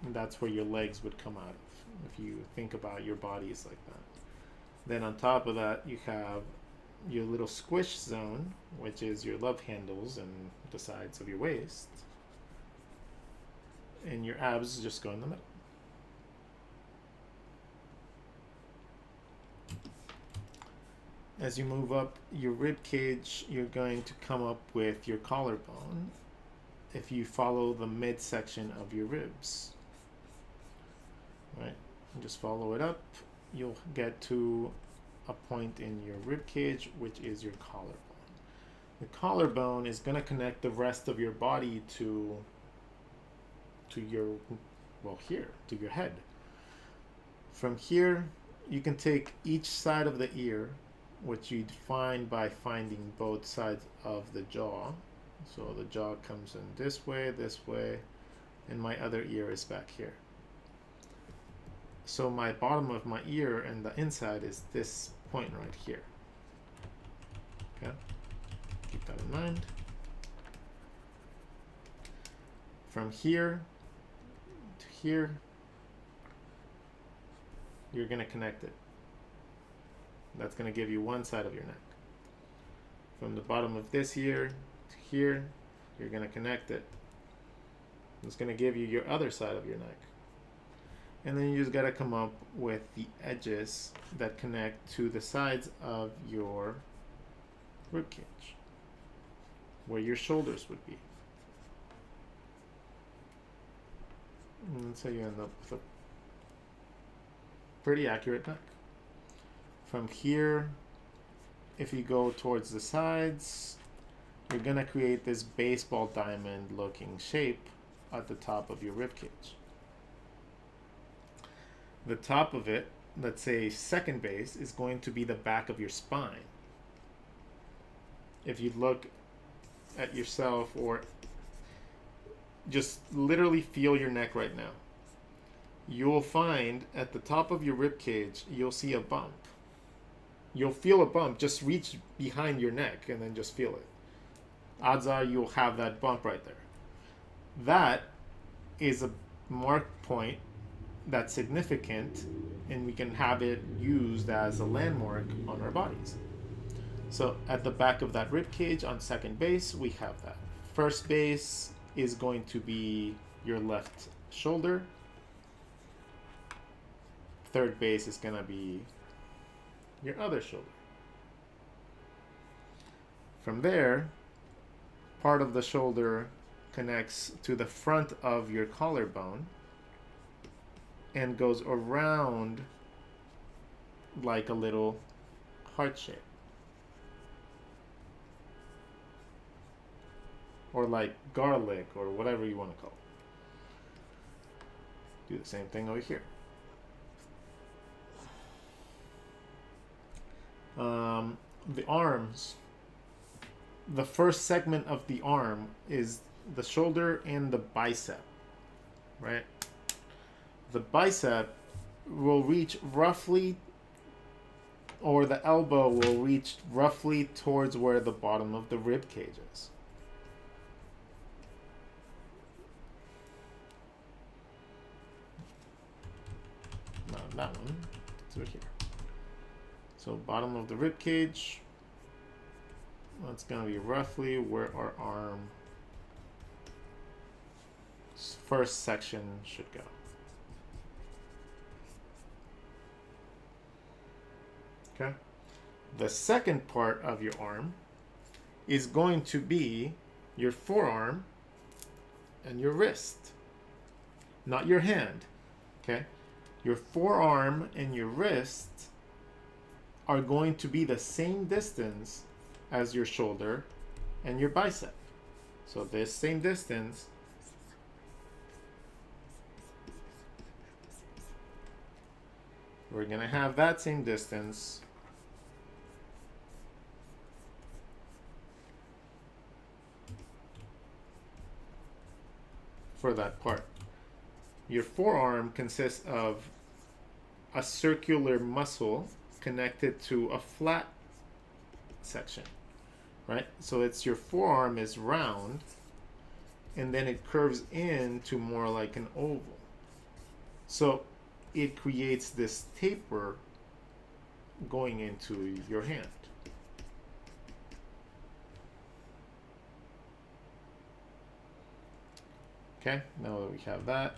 And that's where your legs would come out of, if you think about your bodies like that. Then on top of that, you have your little squish zone, which is your love handles and the sides of your waist. And your abs just go in the middle. As you move up your rib cage, you're going to come up with your collarbone if you follow the midsection of your ribs. Right? And just follow it up. You'll get to a point in your rib cage, which is your collarbone. The collarbone is going to connect the rest of your body to your, well, here, to your head. From here, you can take each side of the ear, which you'd find by finding both sides of the jaw. So the jaw comes in this way, and my other ear is back here. So my bottom of my ear and the inside is this point right here. Okay, keep that in mind. From here to here, you're going to connect it. That's going to give you one side of your neck. From the bottom of this ear to here, you're going to connect it. It's going to give you your other side of your neck. And then you just got to come up with the edges that connect to the sides of your rib cage, where your shoulders would be. And so you end up with a pretty accurate neck. From here, if you go towards the sides, you're going to create this baseball diamond looking shape at the top of your rib cage. The top of it, let's say second base, is going to be the back of your spine. If you look at yourself, or just literally feel your neck right now, you'll find at the top of your rib cage, you'll see a bump. You'll feel a bump. Just reach behind your neck and then just feel it. Odds are you'll have that bump right there. That is a mark point that's significant, and we can have it used as a landmark on our bodies. So at the back of that rib cage on second base, we have that. First base is going to be your left shoulder. third base is gonna be your other shoulder. From there, part of the shoulder connects to the front of your collarbone and goes around like a little heart shape. Or like garlic, or whatever you want to call it. Do the same thing over here. The arms. The first segment of the arm is the shoulder and the bicep, right? The bicep will reach roughly, or the elbow will reach roughly towards where the bottom of the rib cage is. Not that one, it's over here. So bottom of the rib cage, that's gonna be roughly where our arm first section should go. Okay. The second part of your arm is going to be your forearm and your wrist, not your hand. Okay. Your forearm and your wrist are going to be the same distance as your shoulder and your bicep. So this same distance we're going to have that same distance for that part. Your forearm consists of a circular muscle connected to a flat section, right? So it's your forearm is round and then it curves into more like an oval. So it creates this taper going into your hand. Okay, now that we have that,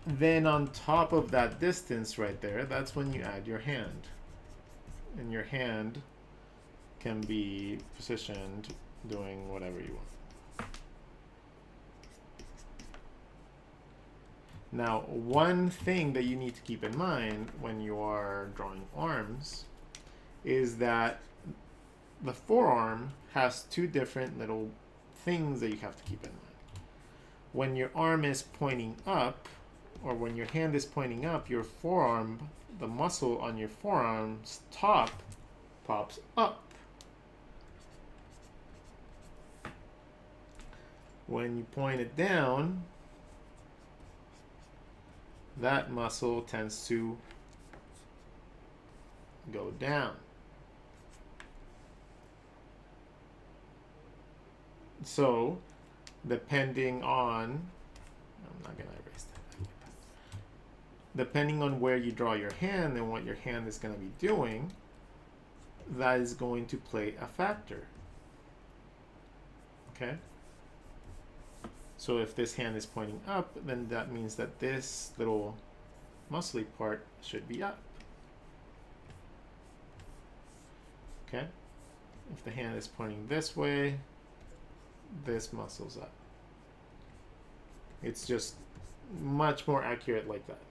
then on top of that distance right there, that's when you add your hand. And your hand can be positioned doing whatever you want. Now, one thing that you need to keep in mind when you are drawing arms is that the forearm has two different little things that you have to keep in mind. When your arm is pointing up, or when your hand is pointing up, your forearm, the muscle on your forearm's top pops up. When you point it down, that muscle tends to go down. So, depending on, I'm not going to erase that. Depending on where you draw your hand and what your hand is going to be doing, that is going to play a factor. Okay? So if this hand is pointing up, then that means that this little muscly part should be up. Okay? If the hand is pointing this way, this muscle's up. It's just much more accurate like that.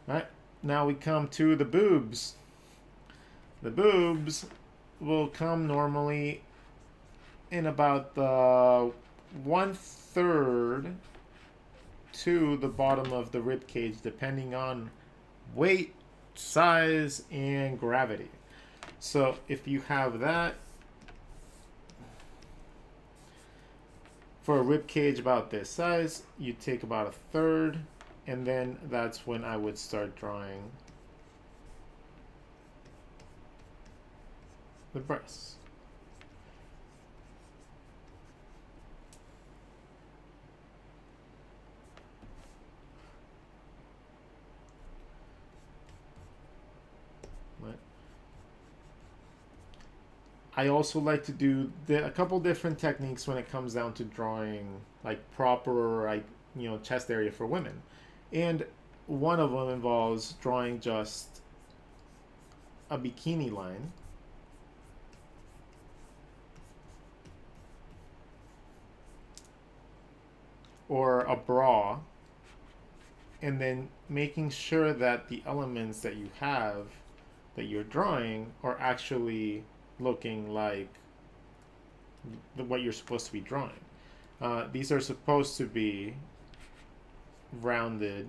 Alright, now we come to the boobs. The boobs will come normally in about the 1/3 to the bottom of the rib cage, depending on weight, size, and gravity. So if you have that, for a rib cage about this size, you take about 1/3, and then that's when I would start drawing the breasts. I also like to do a couple different techniques when it comes down to drawing like proper, like, chest area for women. And one of them involves drawing just a bikini line. Or a bra, and then making sure that the elements that you have that you're drawing are actually looking like what you're supposed to be drawing. These are supposed to be rounded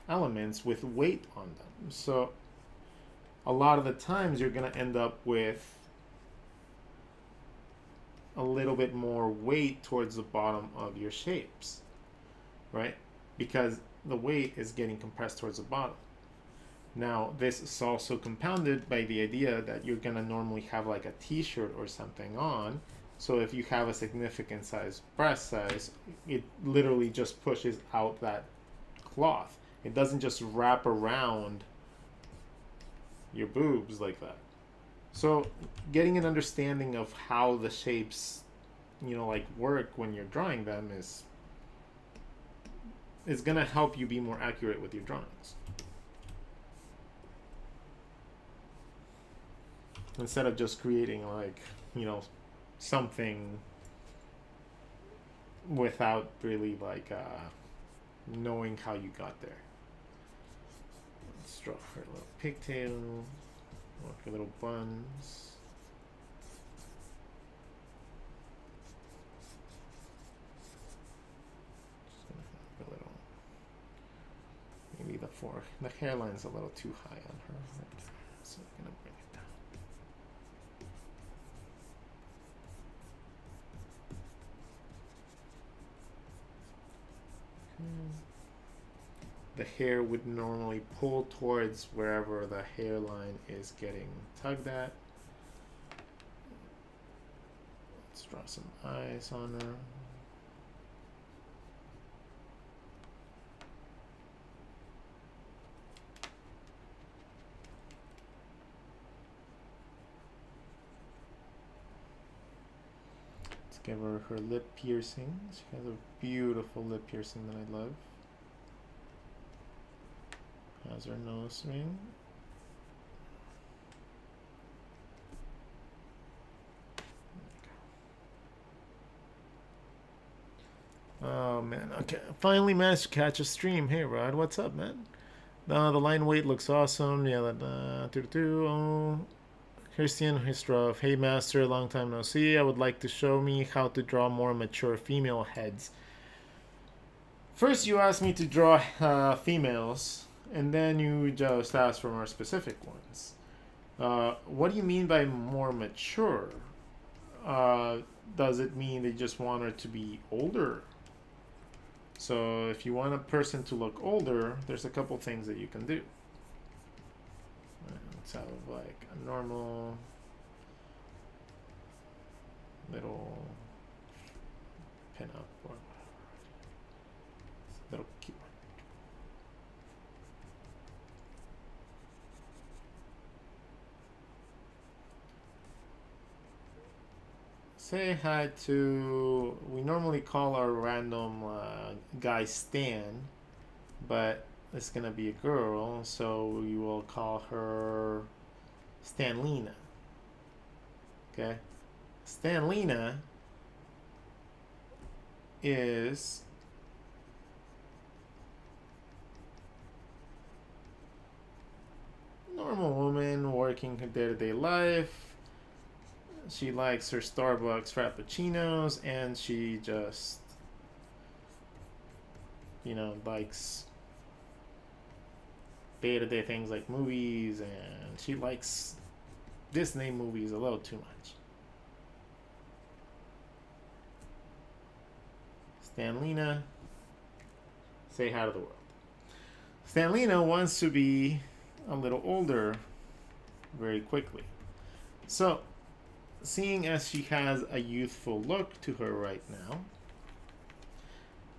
elements with weight on them. So a lot of the times you're going to end up with a little bit more weight towards the bottom of your shapes, right? Because the weight is getting compressed towards the bottom. Now, this is also compounded by the idea that you're going to normally have like a t-shirt or something on. So if you have a significant size breast size, it literally just pushes out that cloth. It doesn't just wrap around your boobs like that. So getting an understanding of how the shapes, like work when you're drawing them is going to help you be more accurate with your drawings. Instead of just creating like, something without really like knowing how you got there. Let's draw her little pigtail, or her little buns. Just gonna have a little, maybe the hairline's a little too high on her. Right? So I'm gonna bring it down. The hair would normally pull towards wherever the hairline is getting tugged at. Let's draw some eyes on her. Let's give her her lip piercing. She has a beautiful lip piercing that I love. Has her nose ring. Oh man, okay. Finally managed to catch a stream. Hey Rod, what's up, man? The line weight looks awesome. Yeah, oh. Christian Histrov. Hey master, long time no see. I would like to show me how to draw more mature female heads. First you asked me to draw females, and then you just asked for more specific ones. What do you mean by more mature? Does it mean they just want her to be older? So if you want a person to look older, there's a couple things that you can do. Let's have like a normal little pin-up or little cute one. Say hi to, we normally call our random guy Stan, but it's gonna be a girl, so we will call her Stanlina. Okay? Stanlina is normal woman working her day-to-day life. She likes her Starbucks Frappuccinos, and she just, likes day-to-day things like movies, and she likes Disney movies a little too much. Stanlina, say hi to the world. Stanlina wants to be a little older very quickly. So, seeing as she has a youthful look to her right now,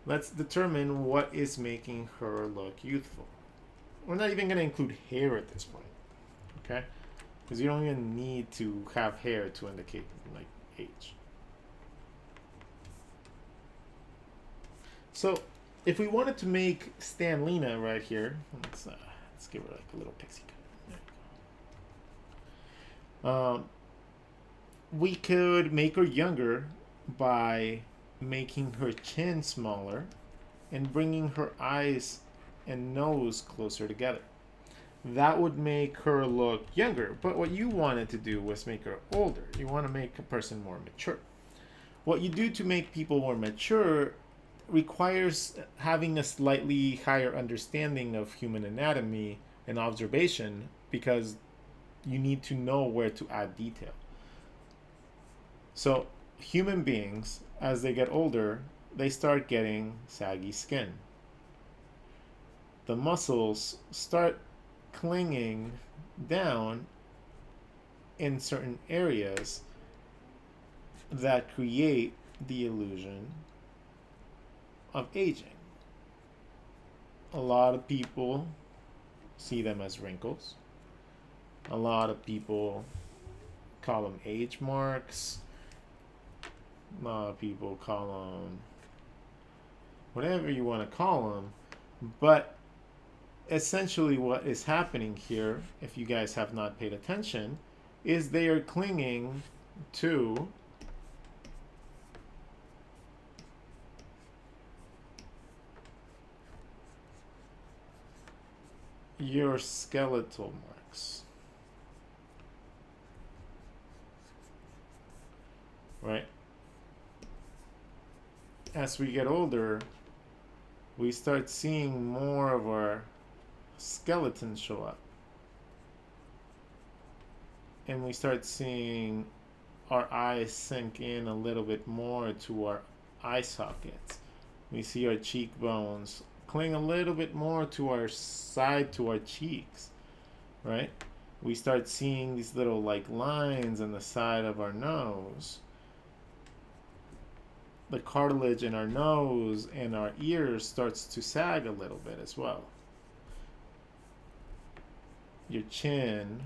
let's determine what is making her look youthful. We're not even going to include hair at this point, okay? because you don't even need to have hair to indicate like age. So if we wanted to make Stanlina right here, let's give her like a little pixie cut. We could make her younger by making her chin smaller and bringing her eyes and nose closer together. That would make her look younger, but what you wanted to do was make her older. You want to make a person more mature. What you do to make people more mature requires having a slightly higher understanding of human anatomy and observation, because you need to know where to add detail. So human beings, as they get older, they start getting saggy skin. The muscles start clinging down in certain areas that create the illusion of aging. A lot of people see them as wrinkles. A lot of people call them age marks. A lot of people call them whatever you want to call them. But essentially what is happening here, if you guys have not paid attention, is they are clinging to your skeletal marks. Right? As we get older, we start seeing more of our skeleton show up. And we start seeing our eyes sink in a little bit more to our eye sockets. We see our cheekbones cling a little bit more to our side, to our cheeks, right? We start seeing these little like lines on the side of our nose. The cartilage in our nose and our ears starts to sag a little bit as well. Your chin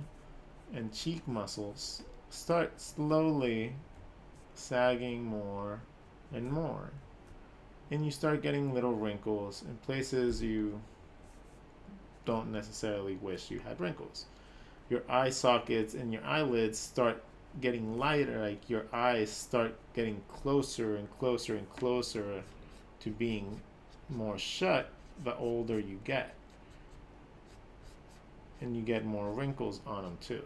and cheek muscles start slowly sagging more and more. And you start getting little wrinkles in places you don't necessarily wish you had wrinkles. Your eye sockets and your eyelids start getting lighter, like your eyes start getting closer and closer and closer to being more shut the older you get. And you get more wrinkles on them too.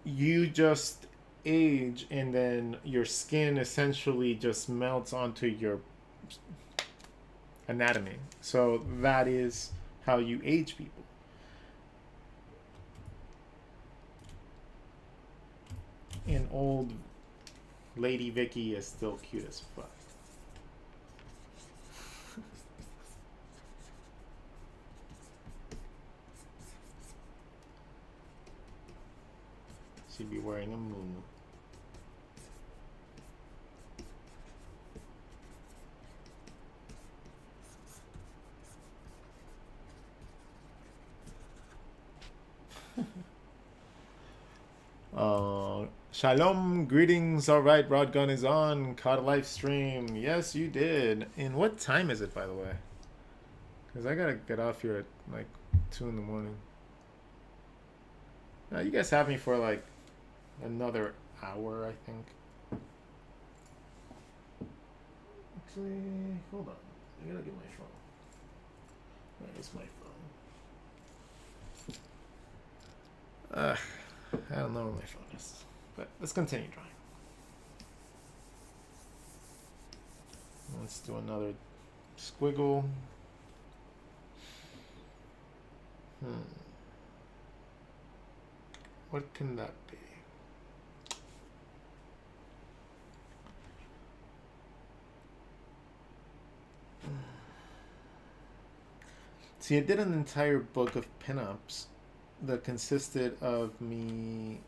You just age, and then your skin essentially just melts onto your anatomy. So that is how you age people. And old Lady Vicky is still cute as fuck. She'd be wearing a muumuu. Shalom, greetings. All right, Rodgun is on. Caught a live stream. Yes, you did. And what time is it, by the way? Because I gotta get off here at like 2 in the morning. You guys have me for like another hour, I think. Actually, hold on. I gotta get my phone. Where is my phone? I don't know where my phone is. But let's continue drawing. Let's do another squiggle. What can that be? See, I did an entire book of pinups that consisted of me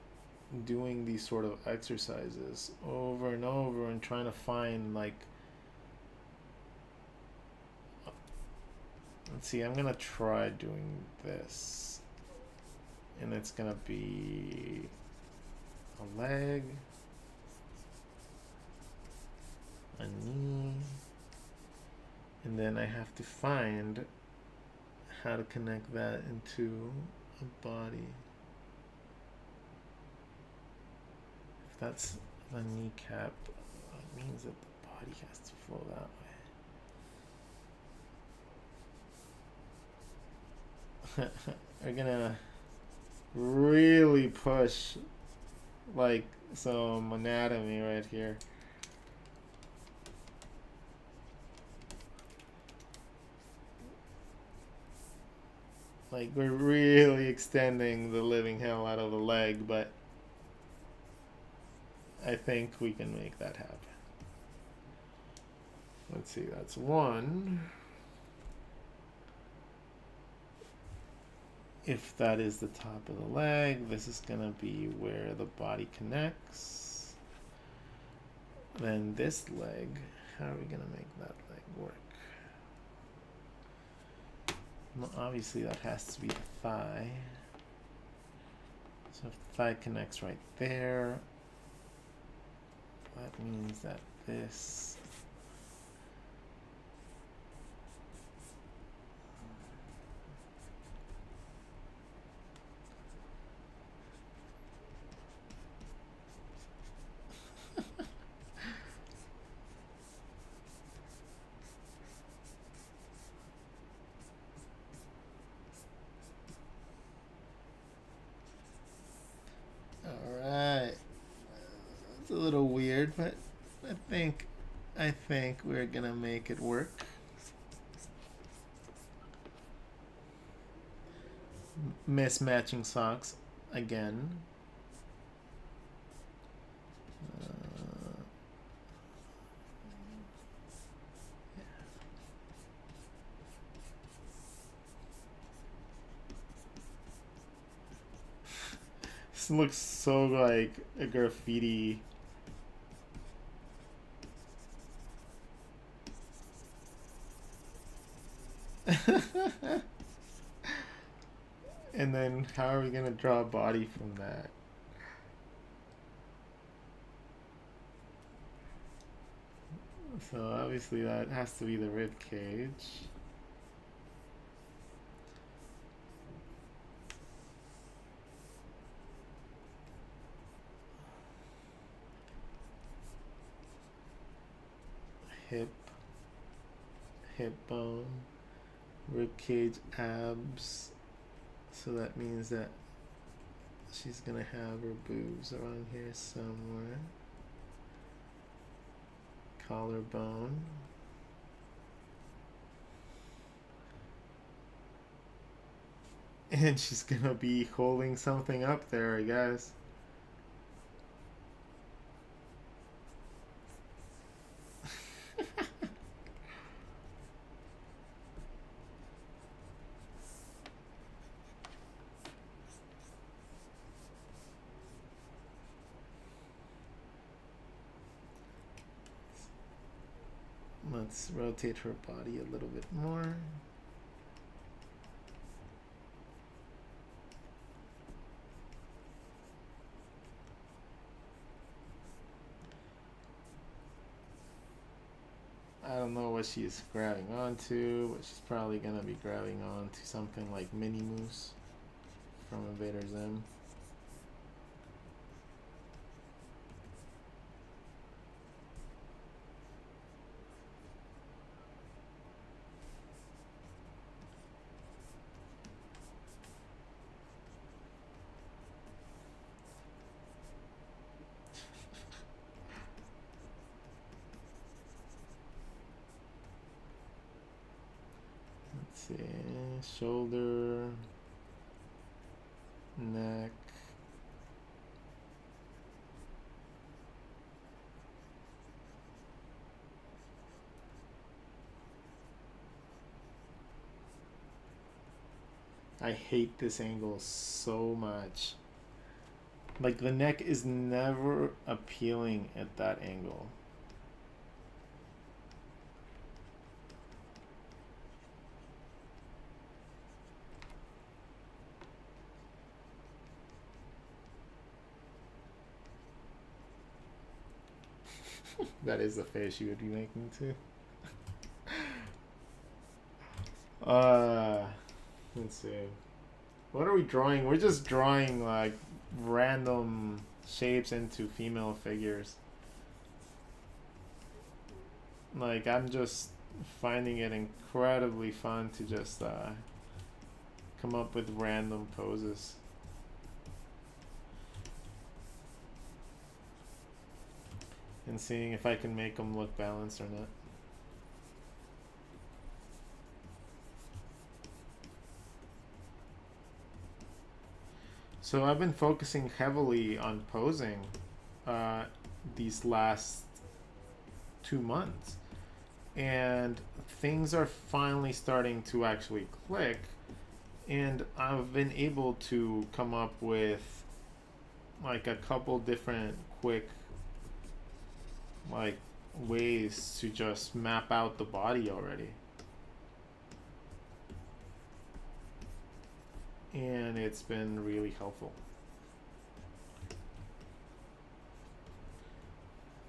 doing these sort of exercises over and over and trying to find like Let's see, I'm gonna try doing this. And it's gonna be a leg, a knee, and then I have to find how to connect that into a body. If that's the kneecap, it means that the body has to flow that way. We're gonna really push like some anatomy right here. Like we're really extending the living hell out of the leg, but I think we can make that happen. Let's see, that's one. If that is the top of the leg, this is gonna be where the body connects. Then this leg, how are we gonna make that leg work? Well, obviously that has to be the thigh. So if the thigh connects right there, that means that this it's a little weird, but I think we're gonna make it work. Mismatching socks again. This looks so like a graffiti. And then how are we gonna draw a body from that? So obviously that has to be the rib cage. Hip bone, rib cage, abs. So that means that she's gonna have her boobs around here somewhere. Collarbone. And she's gonna be holding something up there, I guess. Let's rotate her body a little bit more. I don't know what she's grabbing onto, but she's probably gonna be grabbing onto something like Mini Moose from Invader Zim. Let's see, shoulder, neck. I hate this angle so much. Like the neck is never appealing at that angle. That is the face you would be making too. Uh, let's see. What are we drawing? We're just drawing like random shapes into female figures. Like I'm just finding it incredibly fun to just come up with random poses. And seeing if I can make them look balanced or not. So I've been focusing heavily on posing these last 2 months. And things are finally starting to actually click. And I've been able to come up with like a couple different quick like ways to just map out the body already. And it's been really helpful.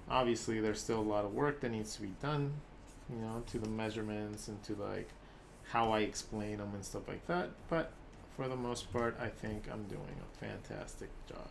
Obviously there's still a lot of work that needs to be done, you know, to the measurements and to like how I explain them and stuff like that, but for the most part I think I'm doing a fantastic job.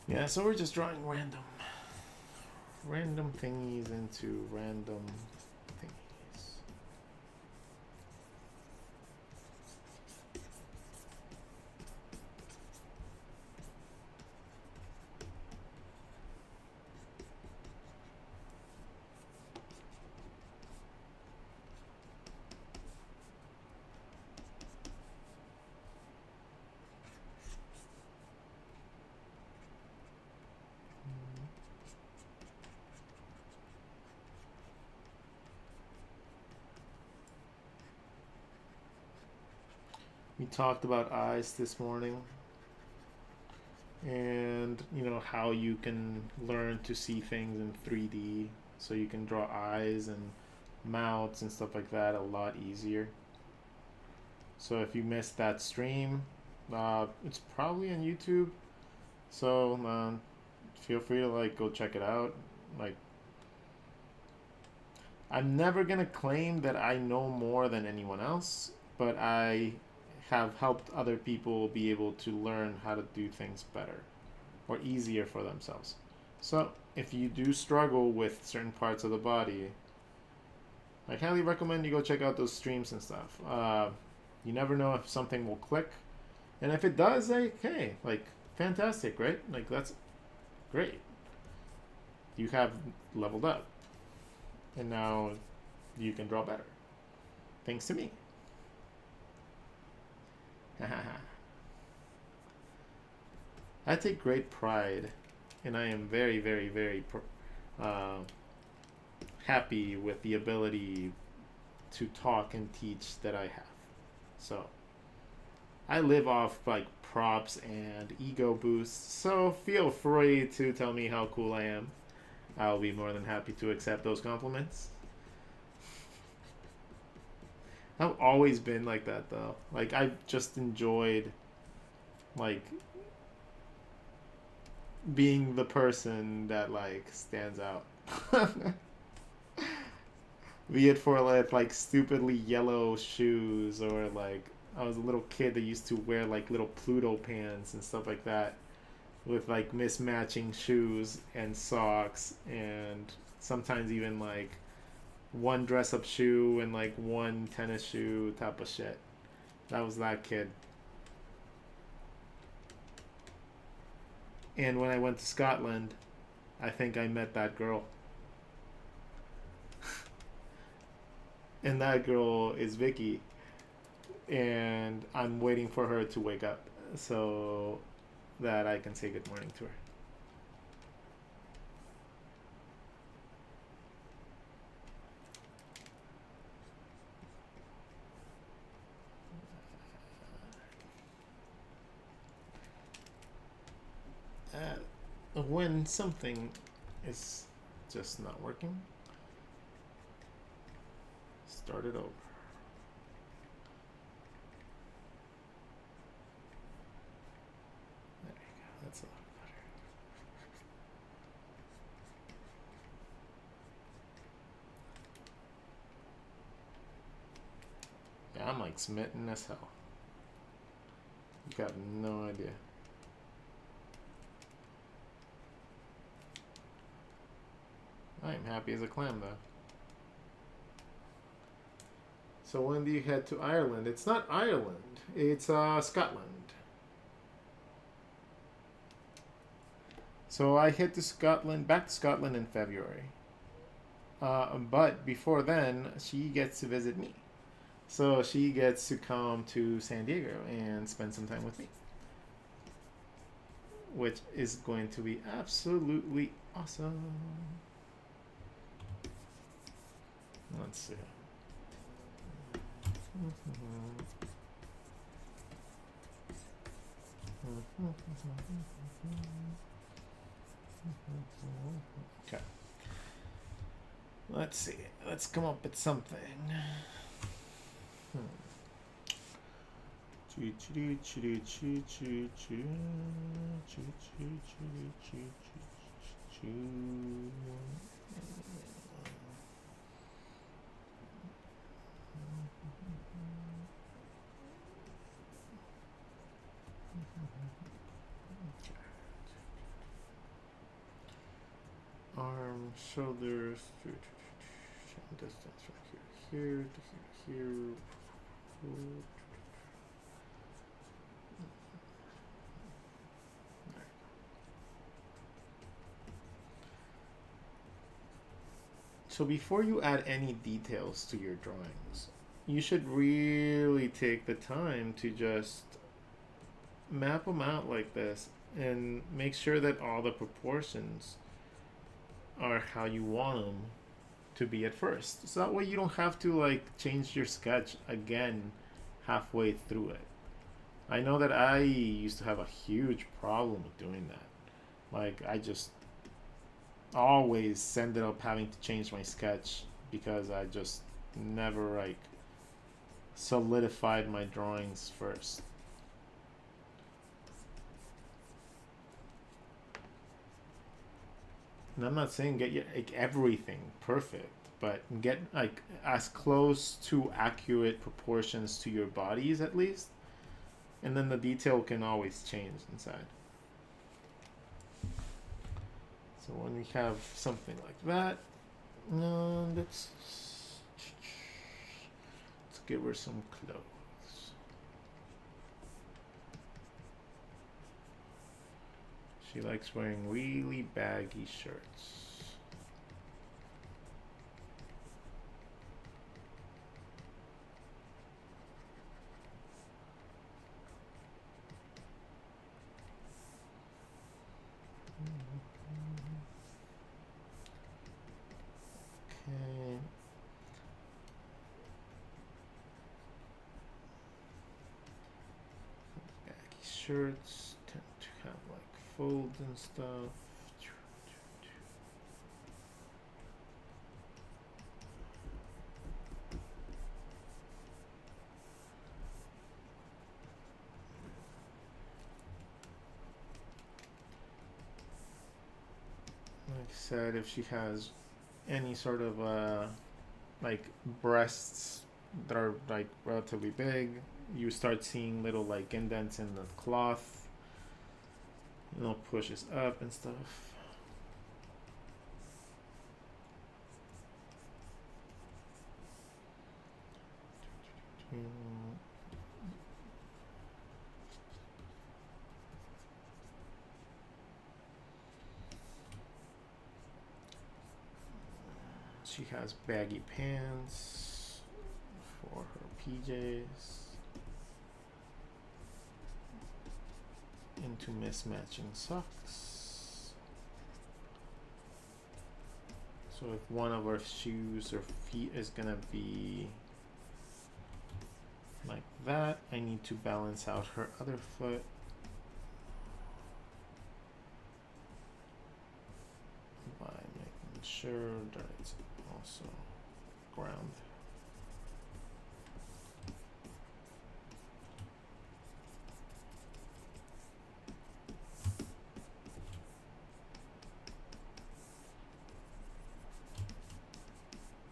Yeah, so we're just drawing random thingies into random thingies. We talked about eyes this morning, and you know how you can learn to see things in 3D, so you can draw eyes and mouths and stuff like that a lot easier. So if you missed that stream, it's probably on YouTube, so feel free to like go check it out. Like, I'm never gonna claim that I know more than anyone else, but I have helped other people be able to learn how to do things better or easier for themselves. So if you do struggle with certain parts of the body, I highly recommend you go check out those streams and stuff. You never know if something will click, and if it does, like, hey, like, fantastic, right? Like, that's great. You have leveled up, and now you can draw better, thanks to me. I take great pride, and I am very, very, very happy with the ability to talk and teach that I have. So I live off like props and ego boosts, so feel free to tell me how cool I am. I'll be more than happy to accept those compliments. I've always been like that though. Like I've just enjoyed like being the person that like stands out. Be it for like stupidly yellow shoes, or like I was a little kid that used to wear like little Pluto pants and stuff like that with like mismatching shoes and socks, and sometimes even like one dress up shoe and like one tennis shoe type of shit. That was that kid. And when I went to Scotland, I think I met that girl. And that girl is Vicky. And I'm waiting for her to wake up so that I can say good morning to her. when something is just not working, start it over. There you go. That's a lot better. Yeah, I'm like smitten as hell. You got no idea. I am happy as a clam though. So when do you head to Ireland? It's not Ireland, it's Scotland. So I head to Scotland, back to Scotland in February. But before then, she gets to visit me. So she gets to come to San Diego and spend some time with me, which is going to be absolutely awesome. Let's see. Okay. Let's see. Let's come up with something. Arm, shoulders, distance from here to here. So before you add any details to your drawings, you should really take the time to just map them out like this and make sure that all the proportions are how you want them to be at first. So that way you don't have to like change your sketch again halfway through it. I know that I used to have a huge problem with doing that. Like I just always ended up having to change my sketch because I just never like solidified my drawings first. And I'm not saying get like everything perfect, but get like as close to accurate proportions to your bodies at least, and then the detail can always change inside. So when we have something like that, let's give her some clothes. She likes wearing really baggy shirts. Okay. Baggy shirts tend to have like folds and stuff. Like I said, if she has any sort of like breasts that are like relatively big, you start seeing little like indents in the cloth, pushes up and stuff. She has baggy pants for her PJs into mismatching socks. So if one of her shoes or feet is gonna be like that, I need to balance out her other foot. sure that it's also ground.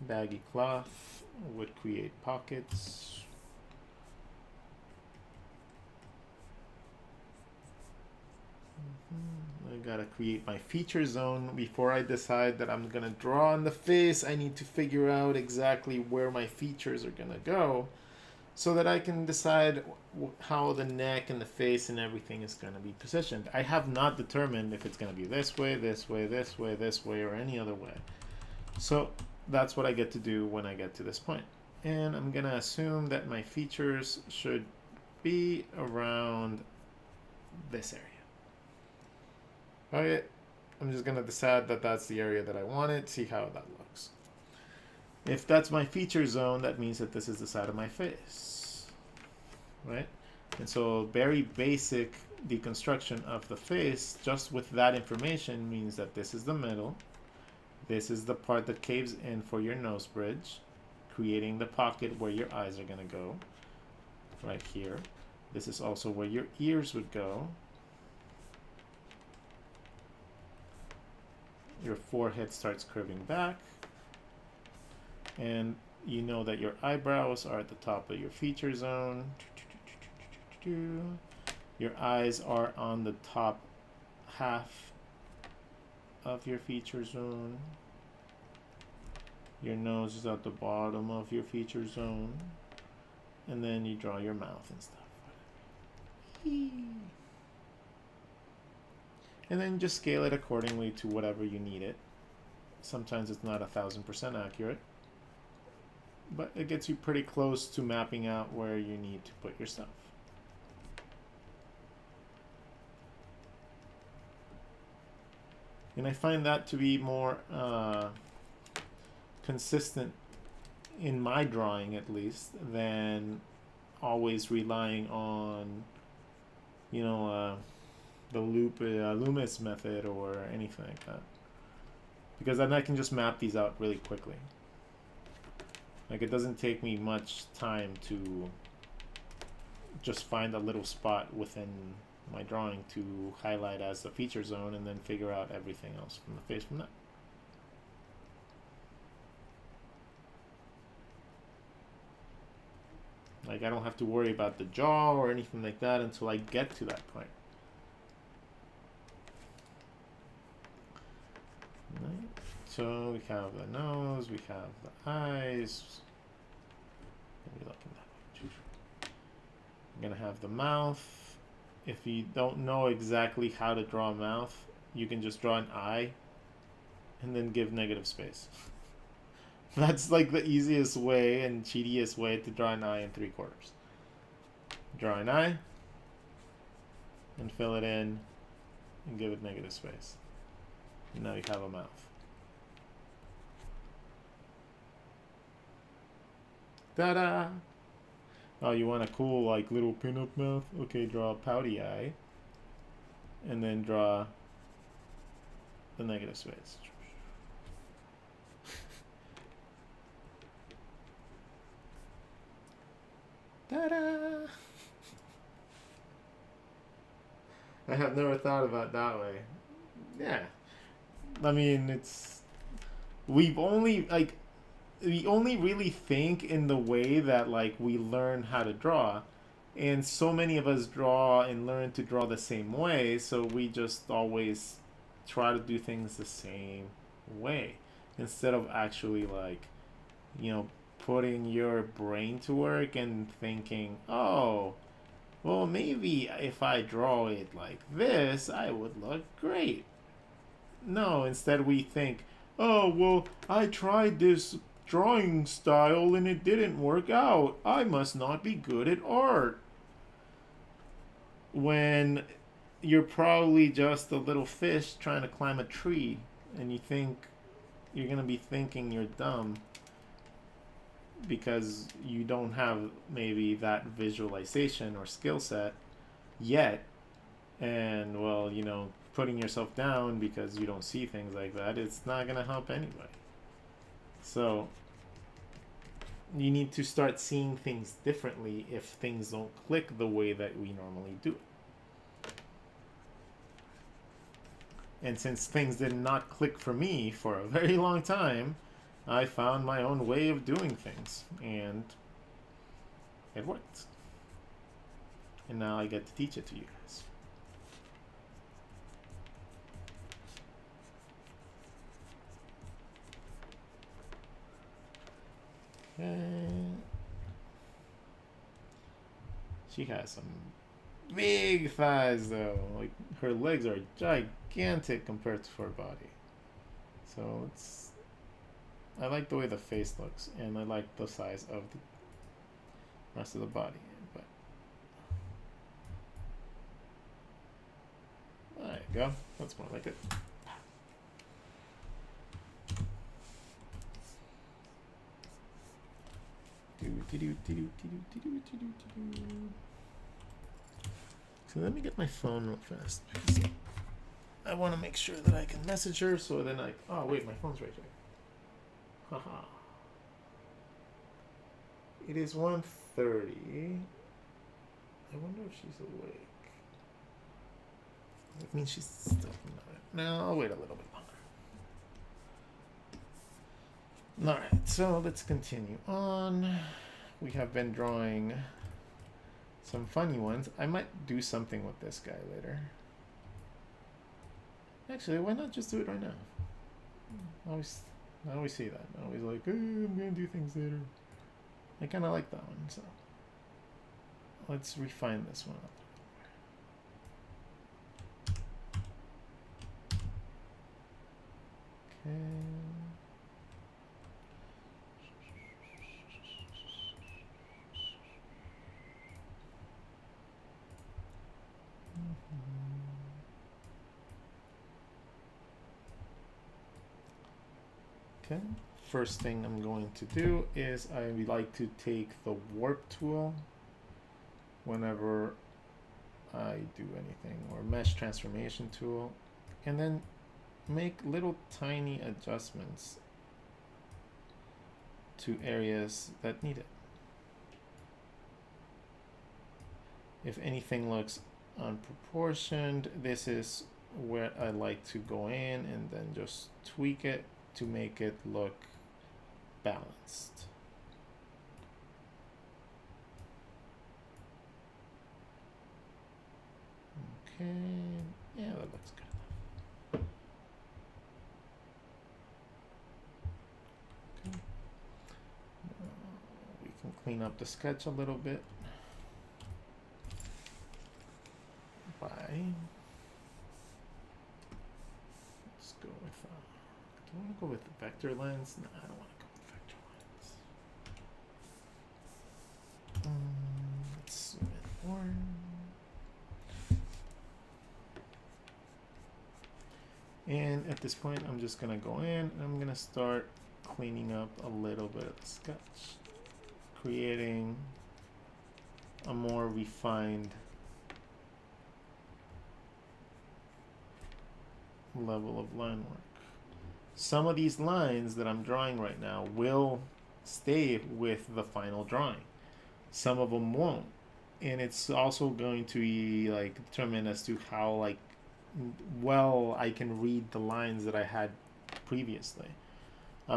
Baggy cloth would create pockets. I gotta create my feature zone before I decide that I'm gonna draw on the face. I need to figure out exactly where my features are gonna go so that I can decide how the neck and the face and everything is gonna be positioned. I have not determined if it's gonna be this way, this way, this way, this way, or any other way. So that's what I get to do when I get to this point. And I'm gonna assume that my features should be around this area. Okay, I'm just gonna decide that that's the area that I want it, see how that looks. If that's my feature zone, that means that this is the side of my face, right? And so very basic deconstruction of the face, just with that information, means that this is the middle. This is the part that caves in for your nose bridge, creating the pocket where your eyes are gonna go, right here. This is also where your ears would go. Your forehead starts curving back, and you know that your eyebrows are at the top of your feature zone. Your eyes are on the top half of your feature zone. Your nose is at the bottom of your feature zone, and then you draw your mouth and stuff. And then just scale it accordingly to whatever you need it. Sometimes it's not 1000% accurate, but it gets you pretty close to mapping out where you need to put your stuff. And I find that to be more consistent in my drawing, at least, than always relying on, you know, the Loomis method or anything like that, because then I can just map these out really quickly. Like, it doesn't take me much time to just find a little spot within my drawing to highlight as the feature zone and then figure out everything else from the face from that. Like, I don't have to worry about the jaw or anything like that until I get to that point. Right. So we have the nose, we have the eyes. Let me look in that way. I'm gonna have the mouth. If you don't know exactly how to draw a mouth, you can just draw an eye and then give negative space. That's like the easiest way and cheatiest way to draw an eye in 3/4. Draw an eye and fill it in and give it negative space. And now you have a mouth. Ta-da! Oh, you want a cool, like, little pin-up mouth? Okay, draw a pouty eye. And then draw the negative space. Ta-da! I have never thought about it that way. Yeah. I mean, we only really think in the way that, like, we learn how to draw, and so many of us draw and learn to draw the same way, so we just always try to do things the same way instead of actually, like, you know, putting your brain to work and thinking, oh, well, maybe if I draw it like this, I would look great. No, instead we think, oh, well, I tried this drawing style and it didn't work out. I must not be good at art. When you're probably just a little fish trying to climb a tree, and you think you're going to be thinking you're dumb because you don't have maybe that visualization or skill set yet. And, well, you know, putting yourself down because you don't see things like that, it's not going to help anybody. So you need to start seeing things differently if things don't click the way that we normally do it. And since things did not click for me for a very long time, I found my own way of doing things, and it worked. And now I get to teach it to you guys. Okay. She has some big thighs though. Like, her legs are gigantic compared to her body. So it's, I like the way the face looks, and I like the size of the rest of the body. But there you go. That's more like it. So let me get my phone real fast because I want to make sure that I can message her. So then oh wait, my phone's right here. Haha. It is 1:30. I wonder if she's awake. That means she's still not. No, I'll wait a little bit longer. Alright, so let's continue on. We have been drawing some funny ones. I might do something with this guy later. Actually, why not just do it right now? I always see that. I always like, I'm gonna do things later. I kind of like that one, so let's refine this one. Okay. Okay, first thing I'm going to do is I would like to take the warp tool whenever I do anything, or mesh transformation tool, and then make little tiny adjustments to areas that need it. If anything looks unproportioned, this is where I like to go in and then just tweak it to make it look balanced. Okay, yeah, that looks good. Okay. We can clean up the sketch a little bit by, let's go with do I want to go with the vector lens? No, I don't want to go with vector lens. Let's zoom in more. And at this point, I'm just going to go in and I'm going to start cleaning up a little bit of the sketch, creating a more refined level of line work. Some of these lines that I'm drawing right now will stay with the final drawing. Some of them won't. And it's also going to be like determined as to how like well I can read the lines that I had previously.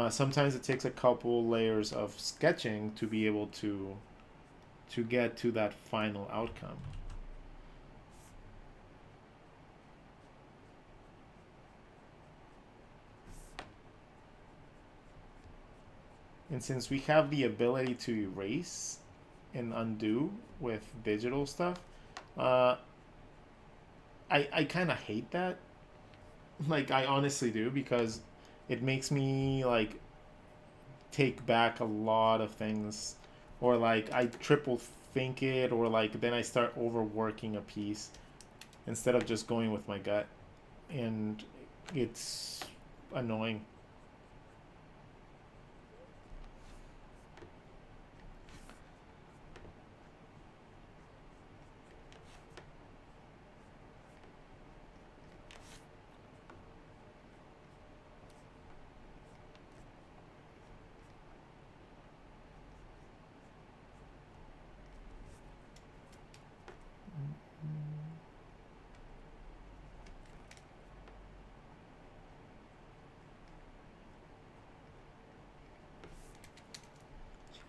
Sometimes it takes a couple layers of sketching to be able to get to that final outcome. And since we have the ability to erase and undo with digital stuff, I kind of hate that. Like, I honestly do, because it makes me like take back a lot of things, or like I triple think it, or like then I start overworking a piece instead of just going with my gut, and it's annoying.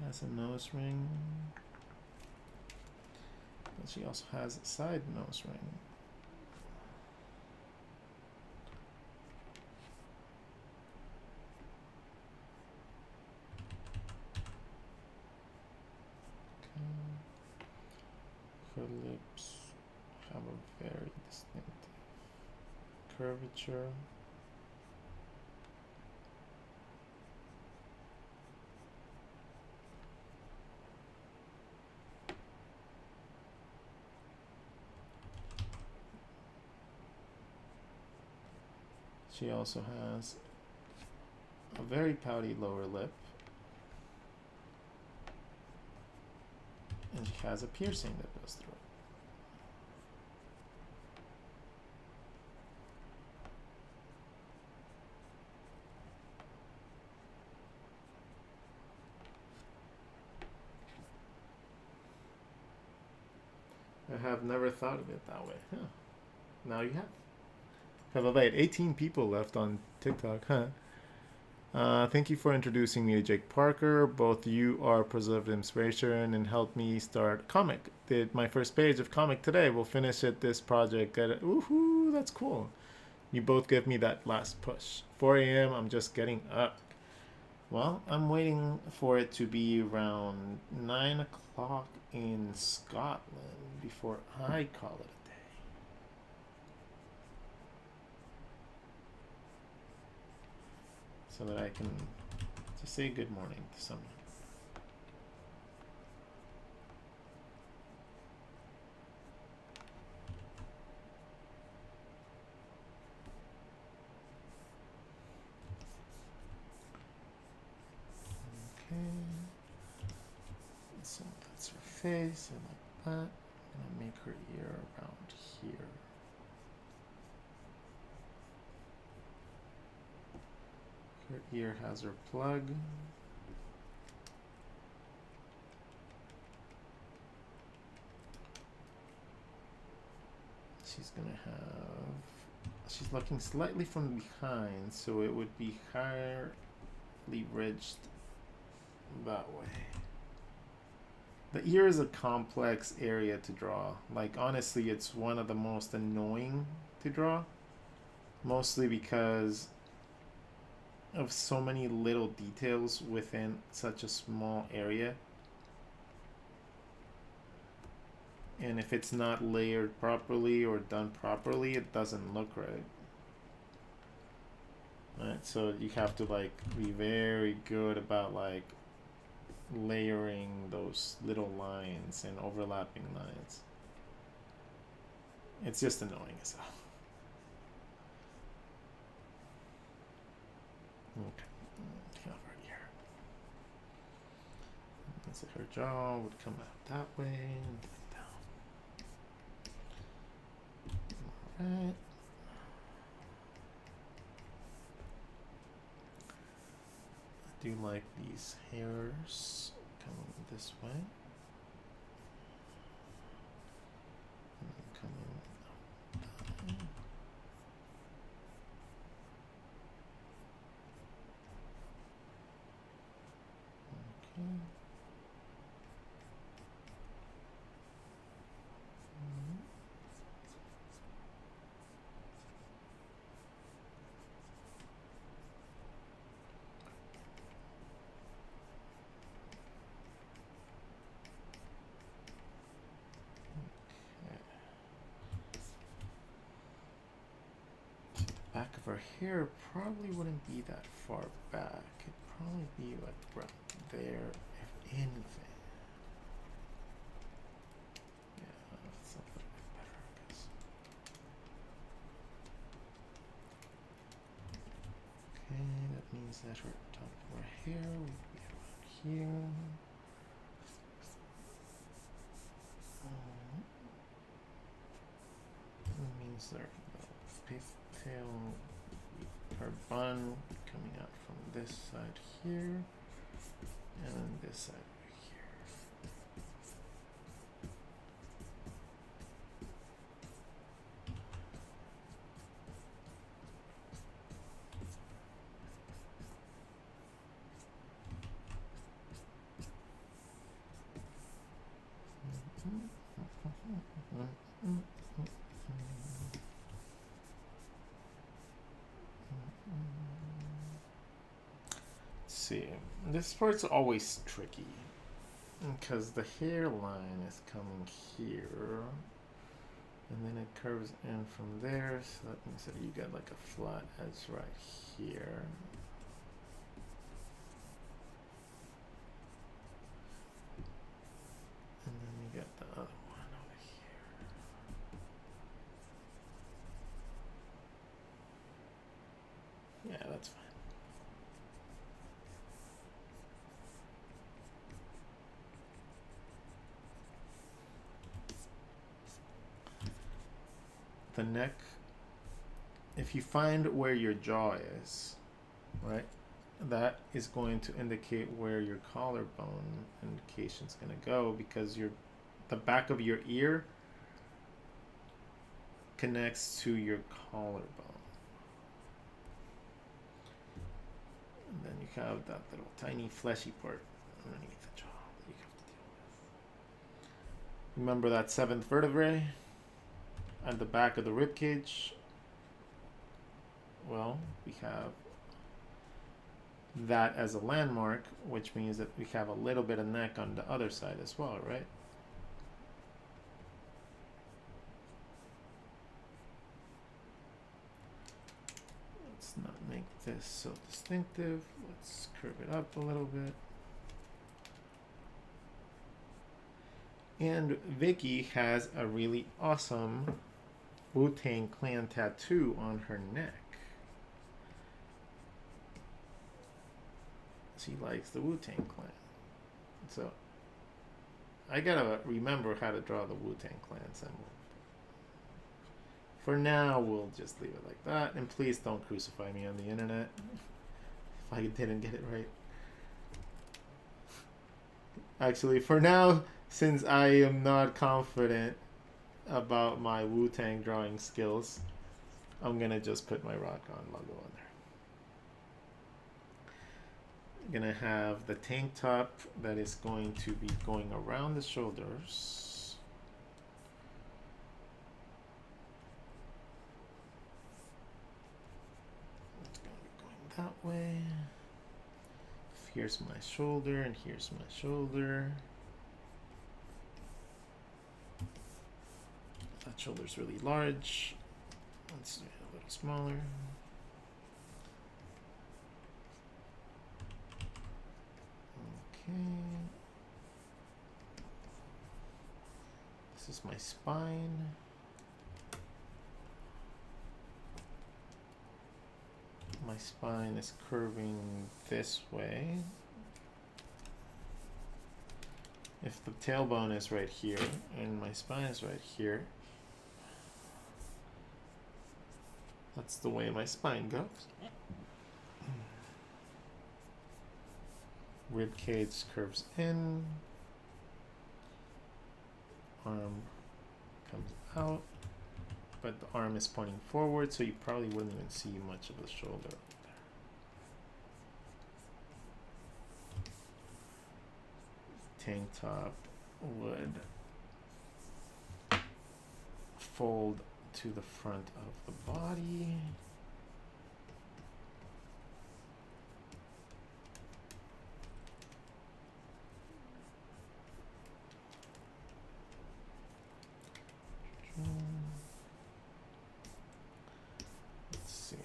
has a nose ring. But she also has a side nose ring. Her lips have a very distinctive curvature. She also has a very pouty lower lip. And she has a piercing that goes through it. I have never thought of it that way. Huh. Now you have. Have about 18 people left on TikTok, huh? Thank you for introducing me to Jake Parker. Both you are preserved inspiration and helped me start a comic. Did my first page of comic today. We'll finish it this project. Woohoo, that's cool. You both give me that last push. 4 a.m. I'm just getting up. Well, I'm waiting for it to be around 9 o'clock in Scotland before I call it a day. So that I can just say good morning to someone. Okay. So that's her face, and like that. I'm gonna make her ear around here. Her ear has her plug. She's gonna have, she's looking slightly from behind, so it would be highly ridged that way. The ear is a complex area to draw. Like, honestly, it's one of the most annoying to draw. Mostly because of so many little details within such a small area. And if it's not layered properly or done properly, it doesn't look right. Right, so you have to like be very good about like layering those little lines and overlapping lines. It's just annoying as hell. Okay, over here. So her jaw would come out that way and down. Alright. I do like these hairs coming this way. And then coming down. Okay. Back of her hair probably wouldn't be that far back. It'd probably be like right there, if anything. Yeah, that's a little bit better, I guess. Okay, that means that her top of her hair would be around here. That means that pigtail, her bun coming out from this side here, and then this side over here. Let's see. This part's always tricky because the hairline is coming here, and then it curves in from there. So that means that you get like a flat edge right here. And then you get the other one over here. Yeah, that's fine. The neck, if you find where your jaw is, right, that is going to indicate where your collarbone indication is going to go, because the back of your ear connects to your collarbone. And then you have that little tiny fleshy part underneath the jaw that you have to deal with. Remember that seventh vertebrae at the back of the rib cage? Well, we have that as a landmark, which means that we have a little bit of neck on the other side as well, right? Let's not make this so distinctive. Let's curve it up a little bit. And Vicky has a really awesome Wu-Tang Clan tattoo on her neck. She likes the Wu-Tang Clan. So I gotta remember how to draw the Wu-Tang Clan symbol. For now, we'll just leave it like that. And please don't crucify me on the internet if I didn't get it right. Actually, for now, since I am not confident about my Wu-Tang drawing skills, I'm gonna just put my Rock On logo on there. I'm gonna have the tank top that is going to be going around the shoulders. It's gonna be going that way. Here's my shoulder, and here's my shoulder. That shoulder's really large. Let's do it a little smaller. Okay. This is my spine. My spine is curving this way. If the tailbone is right here and my spine is right here, that's the way my spine goes. Rib cage curves in. Arm comes out. But the arm is pointing forward, so you probably wouldn't even see much of the shoulder up there. Tank top would fold to the front of the body. Let's see,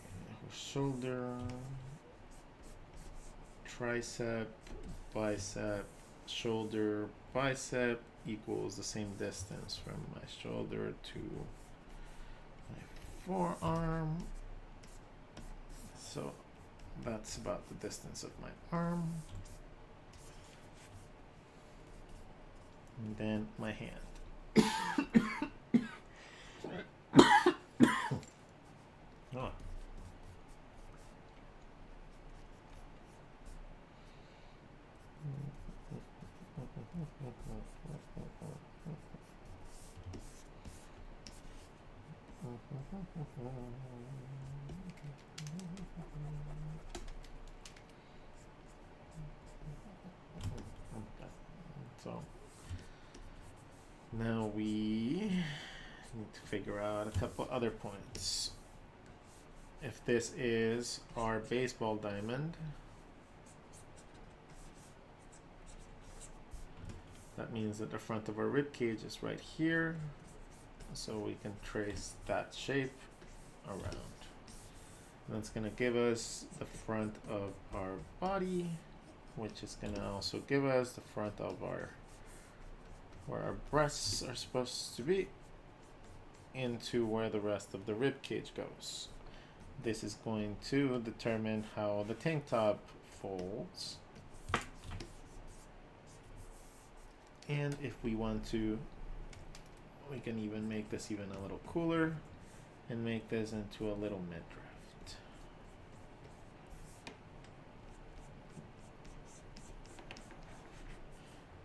shoulder, tricep, bicep, shoulder, bicep equals the same distance from my shoulder to my forearm. So that's about the distance of my arm. And then my hand. Oh. So now we Need to figure out a couple other points. If this is our baseball diamond, that means that the front of our rib cage is right here, so we can trace that shape around. That's going to give us the front of our body, which is going to also give us the front of our, where our breasts are supposed to be, into where the rest of the rib cage goes. This is going to determine how the tank top folds. And if we want to, we can even make this even a little cooler and make this into a little midriff.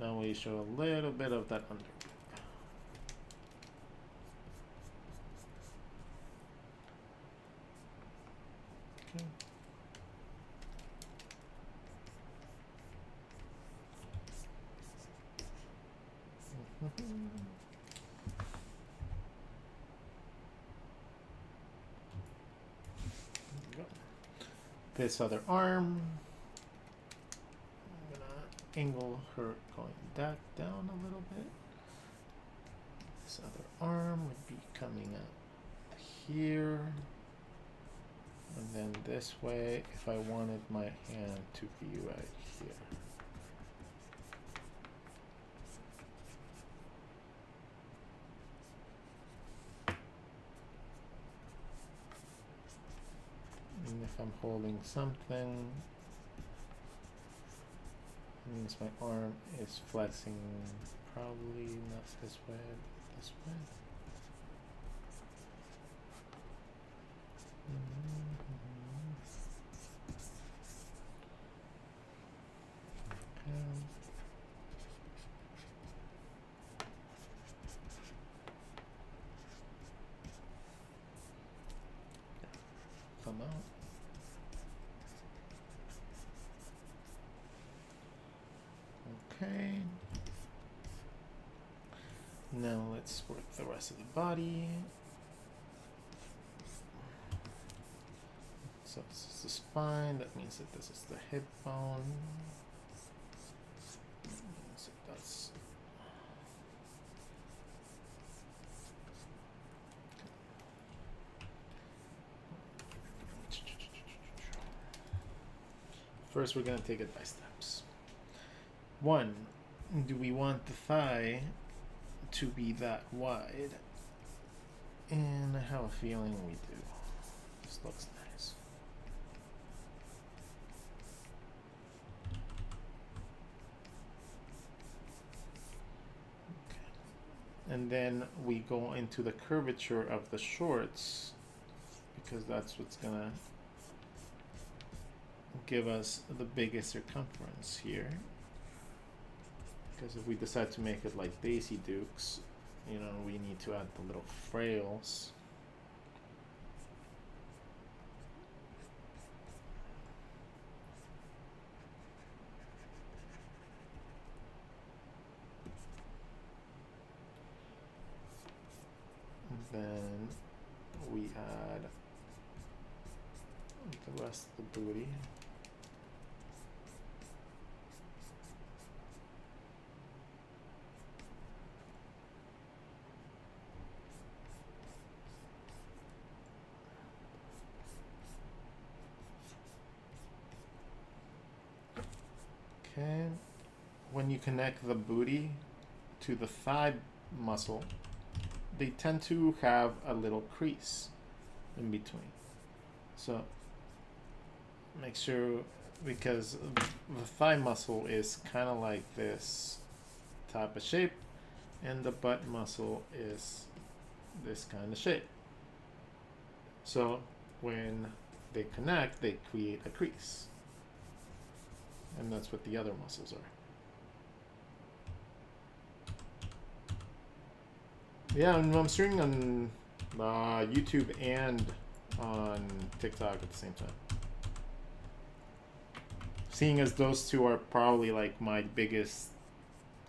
Now we show a little bit of that under. Okay. This other arm, I'm gonna angle her going back down a little bit. This other arm would be coming up here, and then this way if I wanted my hand to be right here. And if I'm holding something, it means my arm is flexing, probably not this way, but this way. Okay. Come out. Okay. Now let's work the rest of the body. So this is the spine, that means that this is the hip bone. That means that that's first we're going to take it by steps. 1, do we want the thigh to be that wide? And I have a feeling we do. This looks nice. Okay. And then we go into the curvature of the shorts, because that's what's gonna give us the biggest circumference here. Because if we decide to make it like Daisy Dukes, you know, we need to add the little frails. And then we add the rest of the booty. Okay, when you connect the booty to the thigh muscle, they tend to have a little crease in between. So make sure, because the thigh muscle is kind of like this type of shape, and the butt muscle is this kind of shape. So when they connect, they create a crease. And that's what the other muscles are. Yeah, I'm streaming on YouTube and on TikTok at the same time. Seeing as those two are probably like my biggest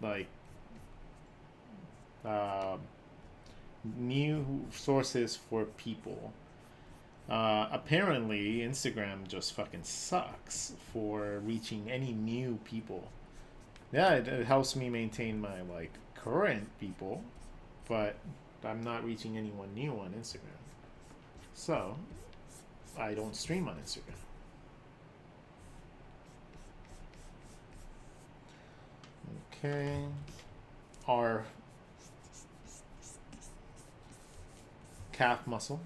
like new sources for people. Apparently, Instagram just fucking sucks for reaching any new people. Yeah, it helps me maintain my like current people, but I'm not reaching anyone new on Instagram. So I don't stream on Instagram. Okay. Our calf muscle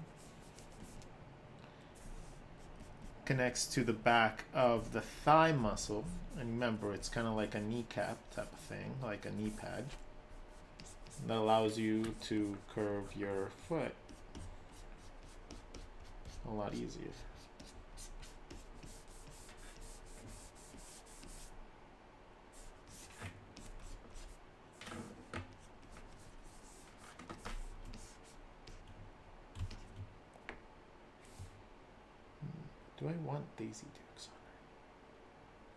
connects to the back of the thigh muscle. And remember, it's kind of like a kneecap type of thing, like a knee pad. That allows you to curve your foot a lot easier. Do I want Daisy Dukes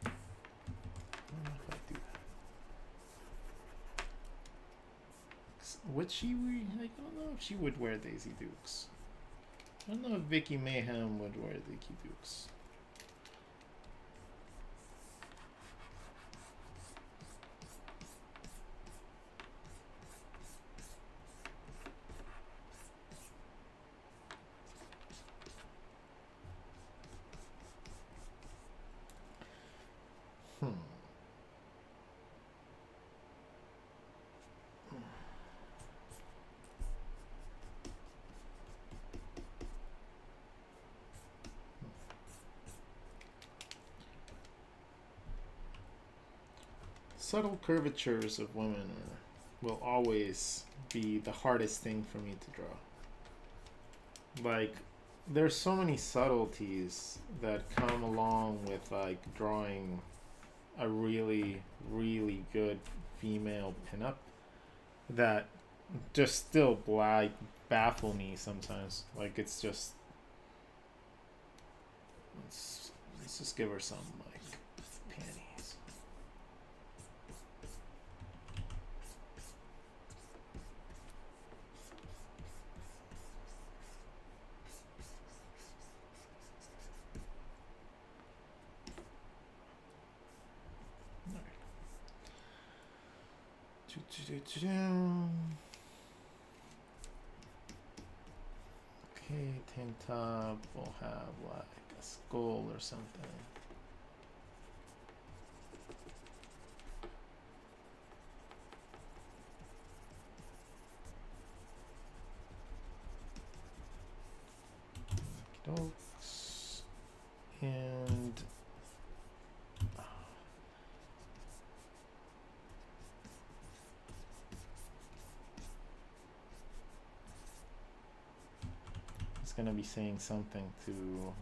on her? I don't know if I do that. Would she I don't know if she would wear Daisy Dukes. I don't know if Vicky Mayhem would wear Daisy Dukes. Subtle curvatures of women will always be the hardest thing for me to draw. Like, there's so many subtleties that come along with like drawing a really, really good female pinup that just still baffle me sometimes. Like, it's just let's just give her some like panties. Okay, tank top will have like a skull or something. Dokes. And it's gonna be saying something to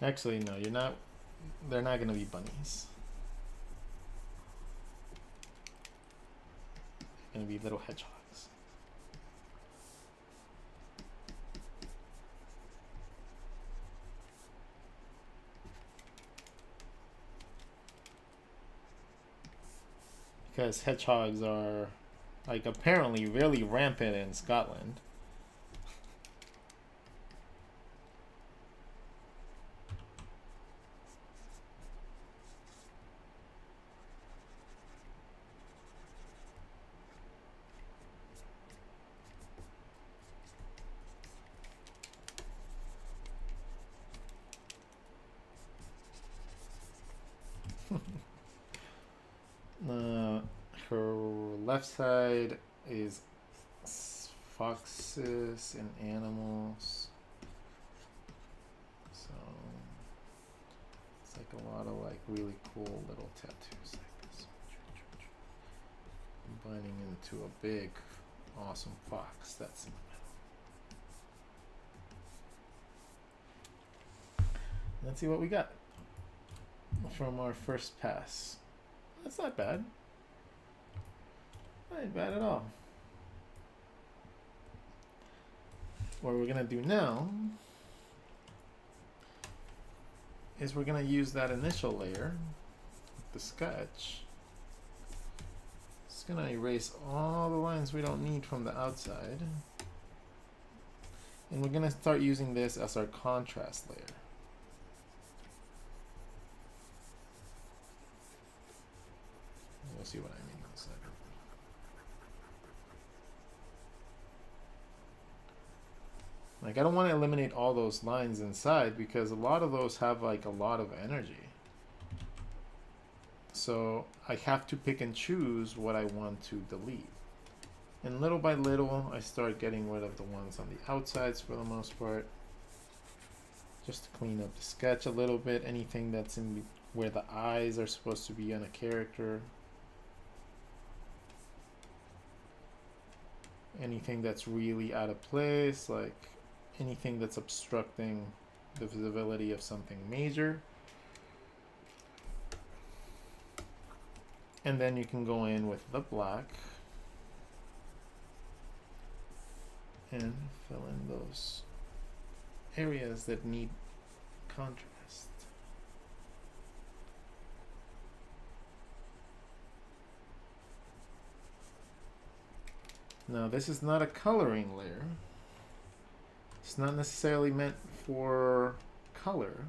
actually, no, you're not. They're not going to be bunnies. They're going to be little hedgehogs. Because hedgehogs are, like, apparently really rampant in Scotland. Her left side is foxes and animals. So it's like a lot of like really cool little tattoos like this. Combining into a big, awesome fox that's in the middle. Let's see what we got from our first pass. That's not bad. Not bad at all. What we're gonna do now is we're gonna use that initial layer, the sketch. It's gonna erase all the lines we don't need from the outside. And we're gonna start using this as our contrast layer. You'll see what I mean in a second. Like, I don't want to eliminate all those lines inside because a lot of those have like a lot of energy. So I have to pick and choose what I want to delete. And little by little, I start getting rid of the ones on the outsides for the most part. Just to clean up the sketch a little bit. Anything that's in where the eyes are supposed to be on a character. Anything that's really out of place, like anything that's obstructing the visibility of something major. And then you can go in with the black and fill in those areas that need contrast. Now this is not a coloring layer. It's not necessarily meant for color.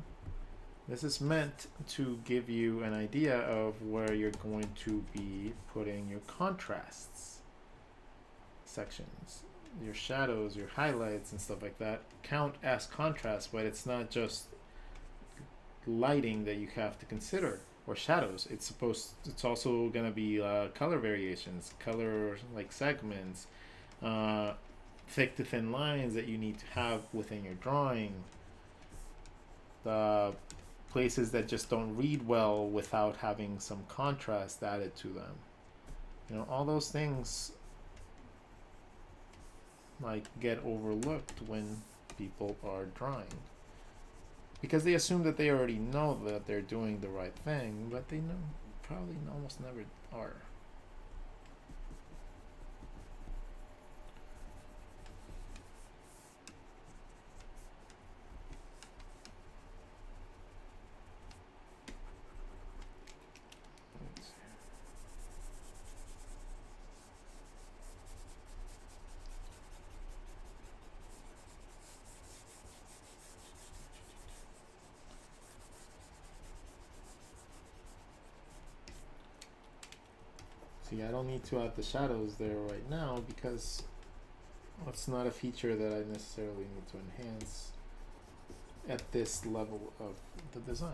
This is meant to give you an idea of where you're going to be putting your contrasts sections. Your shadows, your highlights and stuff like that count as contrast, but it's not just lighting that you have to consider or shadows. It's also going to be color variations, color like segments, thick to thin lines that you need to have within your drawing, the places that just don't read well without having some contrast added to them. You know, all those things like get overlooked when people are drawing because they assume that they already know that they're doing the right thing, but they probably almost never are. I don't need to add the shadows there right now because it's not a feature that I necessarily need to enhance at this level of the design.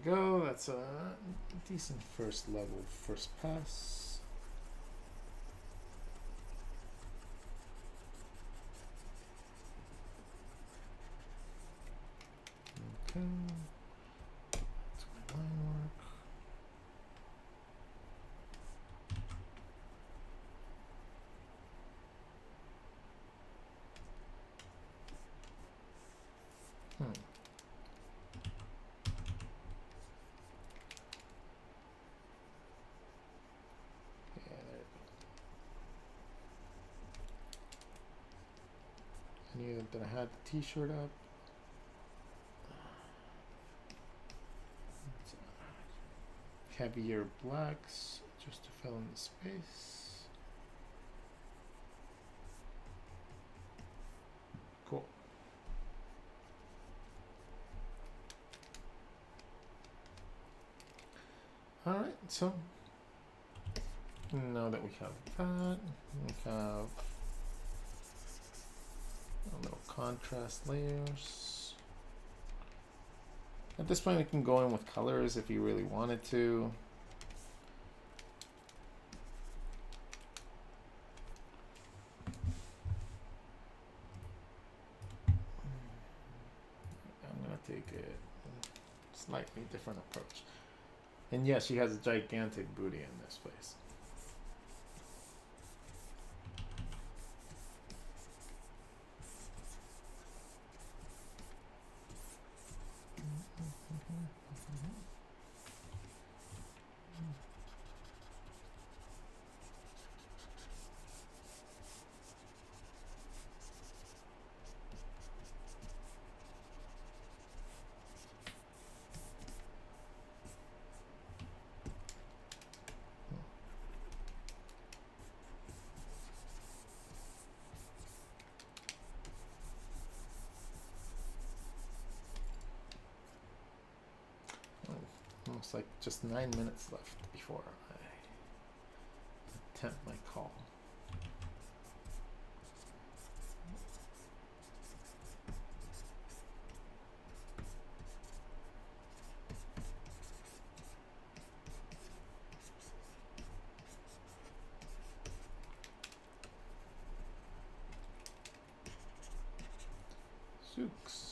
Go, that's a decent first level, first pass. Okay, that's my line work. That I had the t-shirt up. Heavier blacks just to fill in the space. Cool. All right, so Now that we have that, we have a little contrast layers. At this point, we can go in with colors if you really wanted to. I'm gonna take a slightly different approach. And yes, she has a gigantic booty in this place. Almost like just 9 minutes left before I attempt my call. Zooks.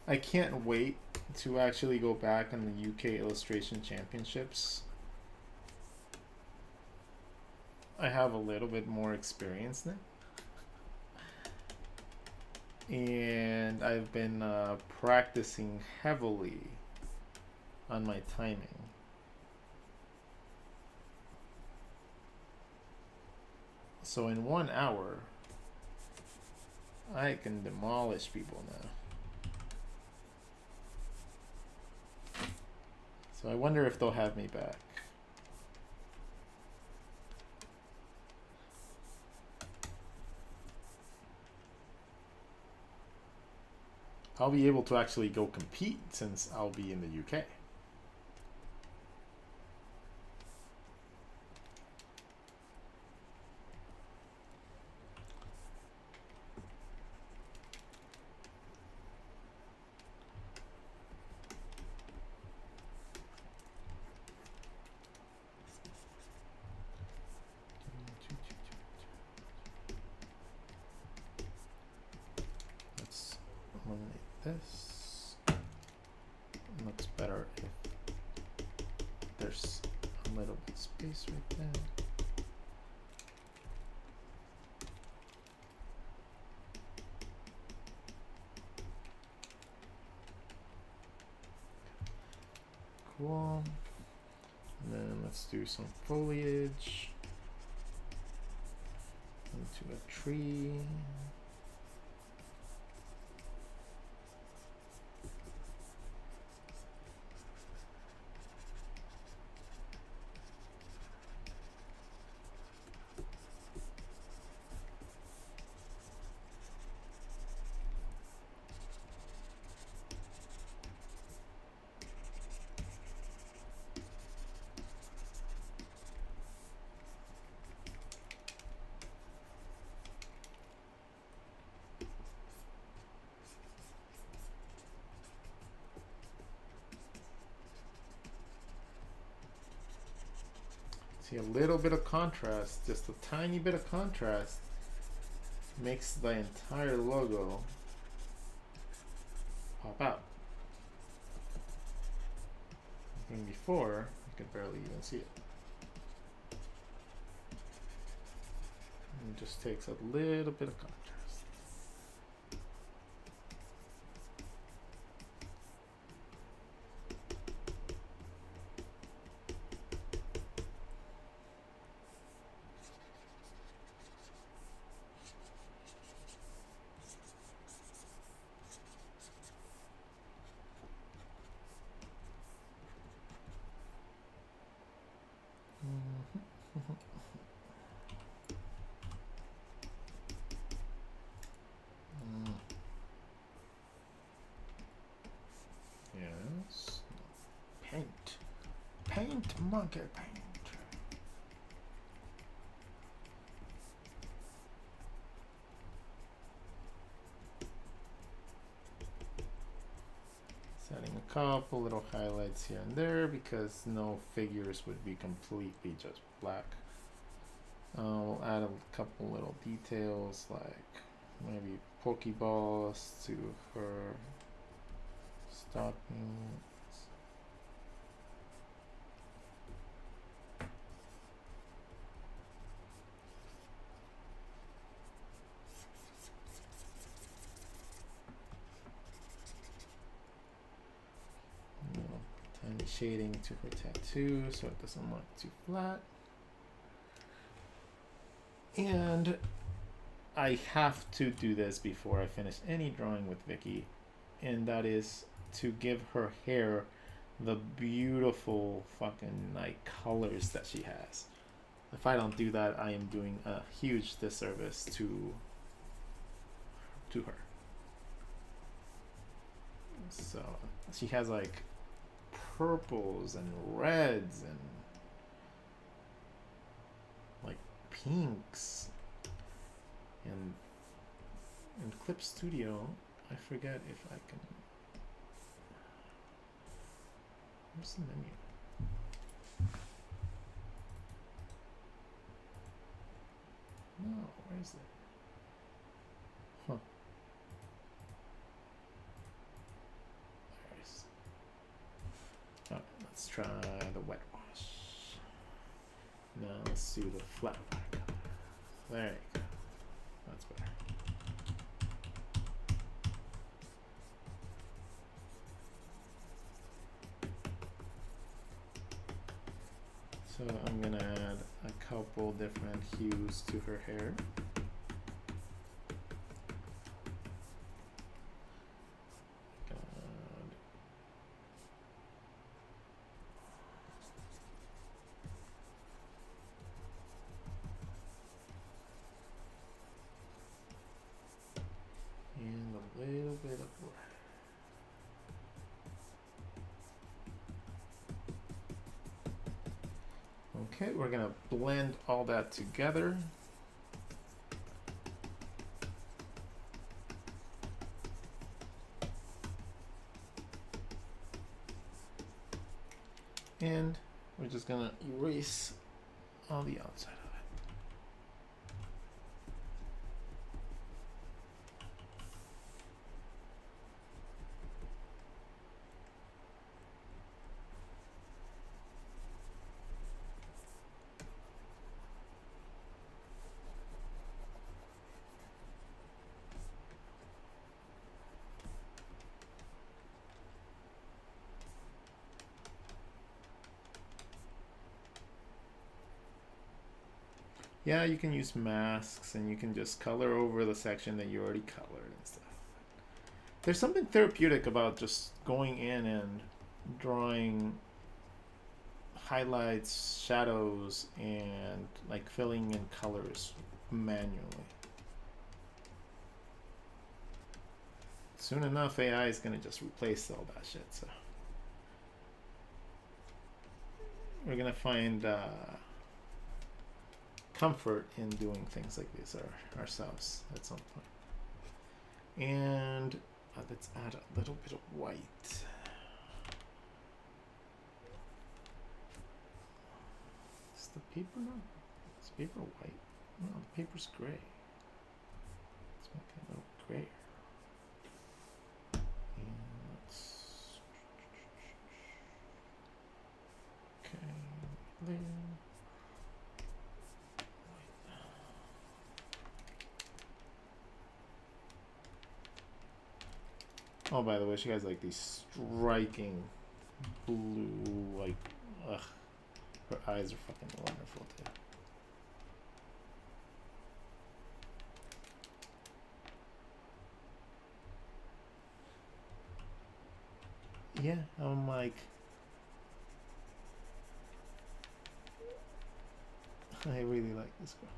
I can't wait to actually go back in the UK Illustration Championships. I have a little bit more experience now. And I've been practicing heavily on my timing. So in 1 hour, I can demolish people now. So I wonder if they'll have me back. I'll be able to actually go compete since I'll be in the UK. This looks better if there's a little bit of space right there. Cool. And then let's do some foliage into a tree. See, a little bit of contrast, just a tiny bit of contrast, makes the entire logo pop out. And before, you could barely even see it. And it just takes a little bit of contrast. Yes. Paint. Paint, monkey paint. Setting a couple little highlights here and there because no figures would be completely just black. We'll add a couple little details like maybe Pokeballs to her stockings. Tiny shading to her tattoo so it doesn't look too flat. And I have to do this before I finish any drawing with Vicky, and that is to give her hair the beautiful fucking like colors that she has. If I don't do that, I am doing a huge disservice to her. So she has like purples and reds and like pinks, and in Clip Studio I forget if I can, where's the menu? No, where is it? Huh. There it is. Oh, let's try the wet wash. Now let's do the flat color. There you go. That's better. So I'm gonna add a couple different hues to her hair. And a little bit of red. Okay, we're gonna blend all that together. And we're just gonna erase on the outside of it. Yeah, you can use masks and you can just color over the section that you already colored and stuff. There's something therapeutic about just going in and drawing highlights, shadows, and like filling in colors manually. Soon enough, AI is gonna just replace all that shit, so we're gonna find comfort in doing things like this ourselves at some point. And let's add a little bit of white. Just the paper not? Is the paper white? No, the paper's gray. Let's make it a little grayer. And let's. Okay, there. Oh, by the way, she has like these striking blue, like, ugh. Her eyes are fucking wonderful too. Yeah, I'm like, I really like this girl.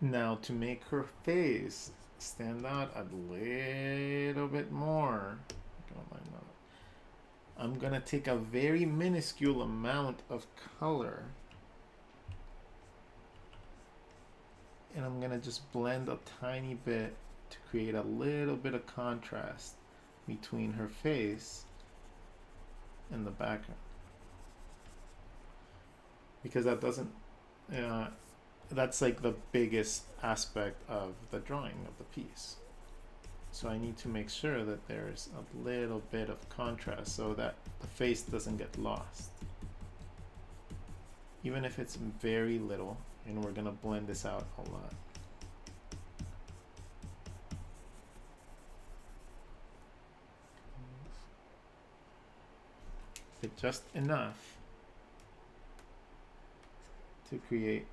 Now to make her face stand out a little bit more, I'm gonna take a very minuscule amount of color and I'm gonna just blend a tiny bit to create a little bit of contrast between her face and the background, because that doesn't that's like the biggest aspect of the drawing of the piece. So I need to make sure that there's a little bit of contrast so that the face doesn't get lost. Even if it's very little, and we're gonna blend this out a lot. But just enough to create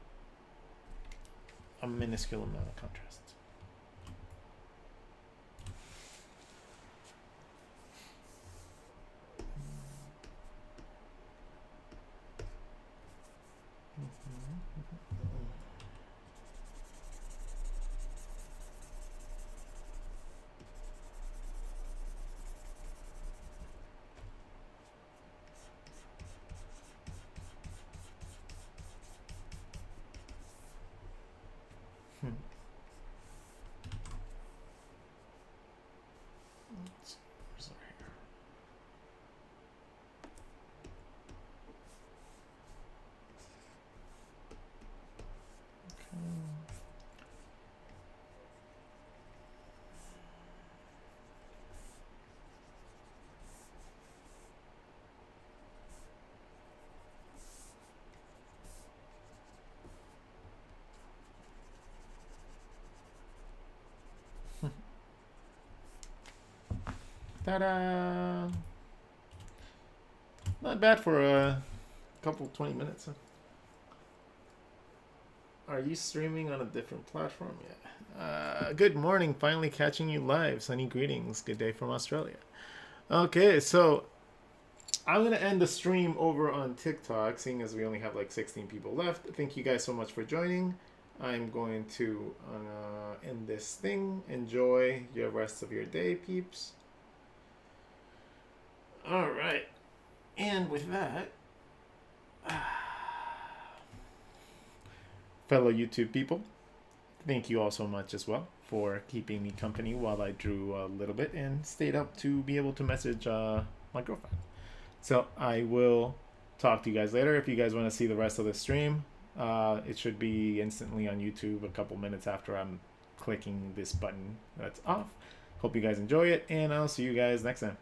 a minuscule amount of contrast. Ta-da! Not bad for a couple 20 minutes. Huh? Are you streaming on a different platform yet? Good morning, finally catching you live. Sunny greetings. Good day from Australia. Okay, so I'm going to end the stream over on TikTok, seeing as we only have like 16 people left. Thank you guys so much for joining. I'm going to end this thing. Enjoy the rest of your day, peeps. All right. And with that, fellow YouTube people, thank you all so much as well for keeping me company while I drew a little bit and stayed up to be able to message my girlfriend. So I will talk to you guys later. If you guys want to see the rest of the stream, it should be instantly on YouTube a couple minutes after I'm clicking this button that's off. Hope you guys enjoy it, and I'll see you guys next time.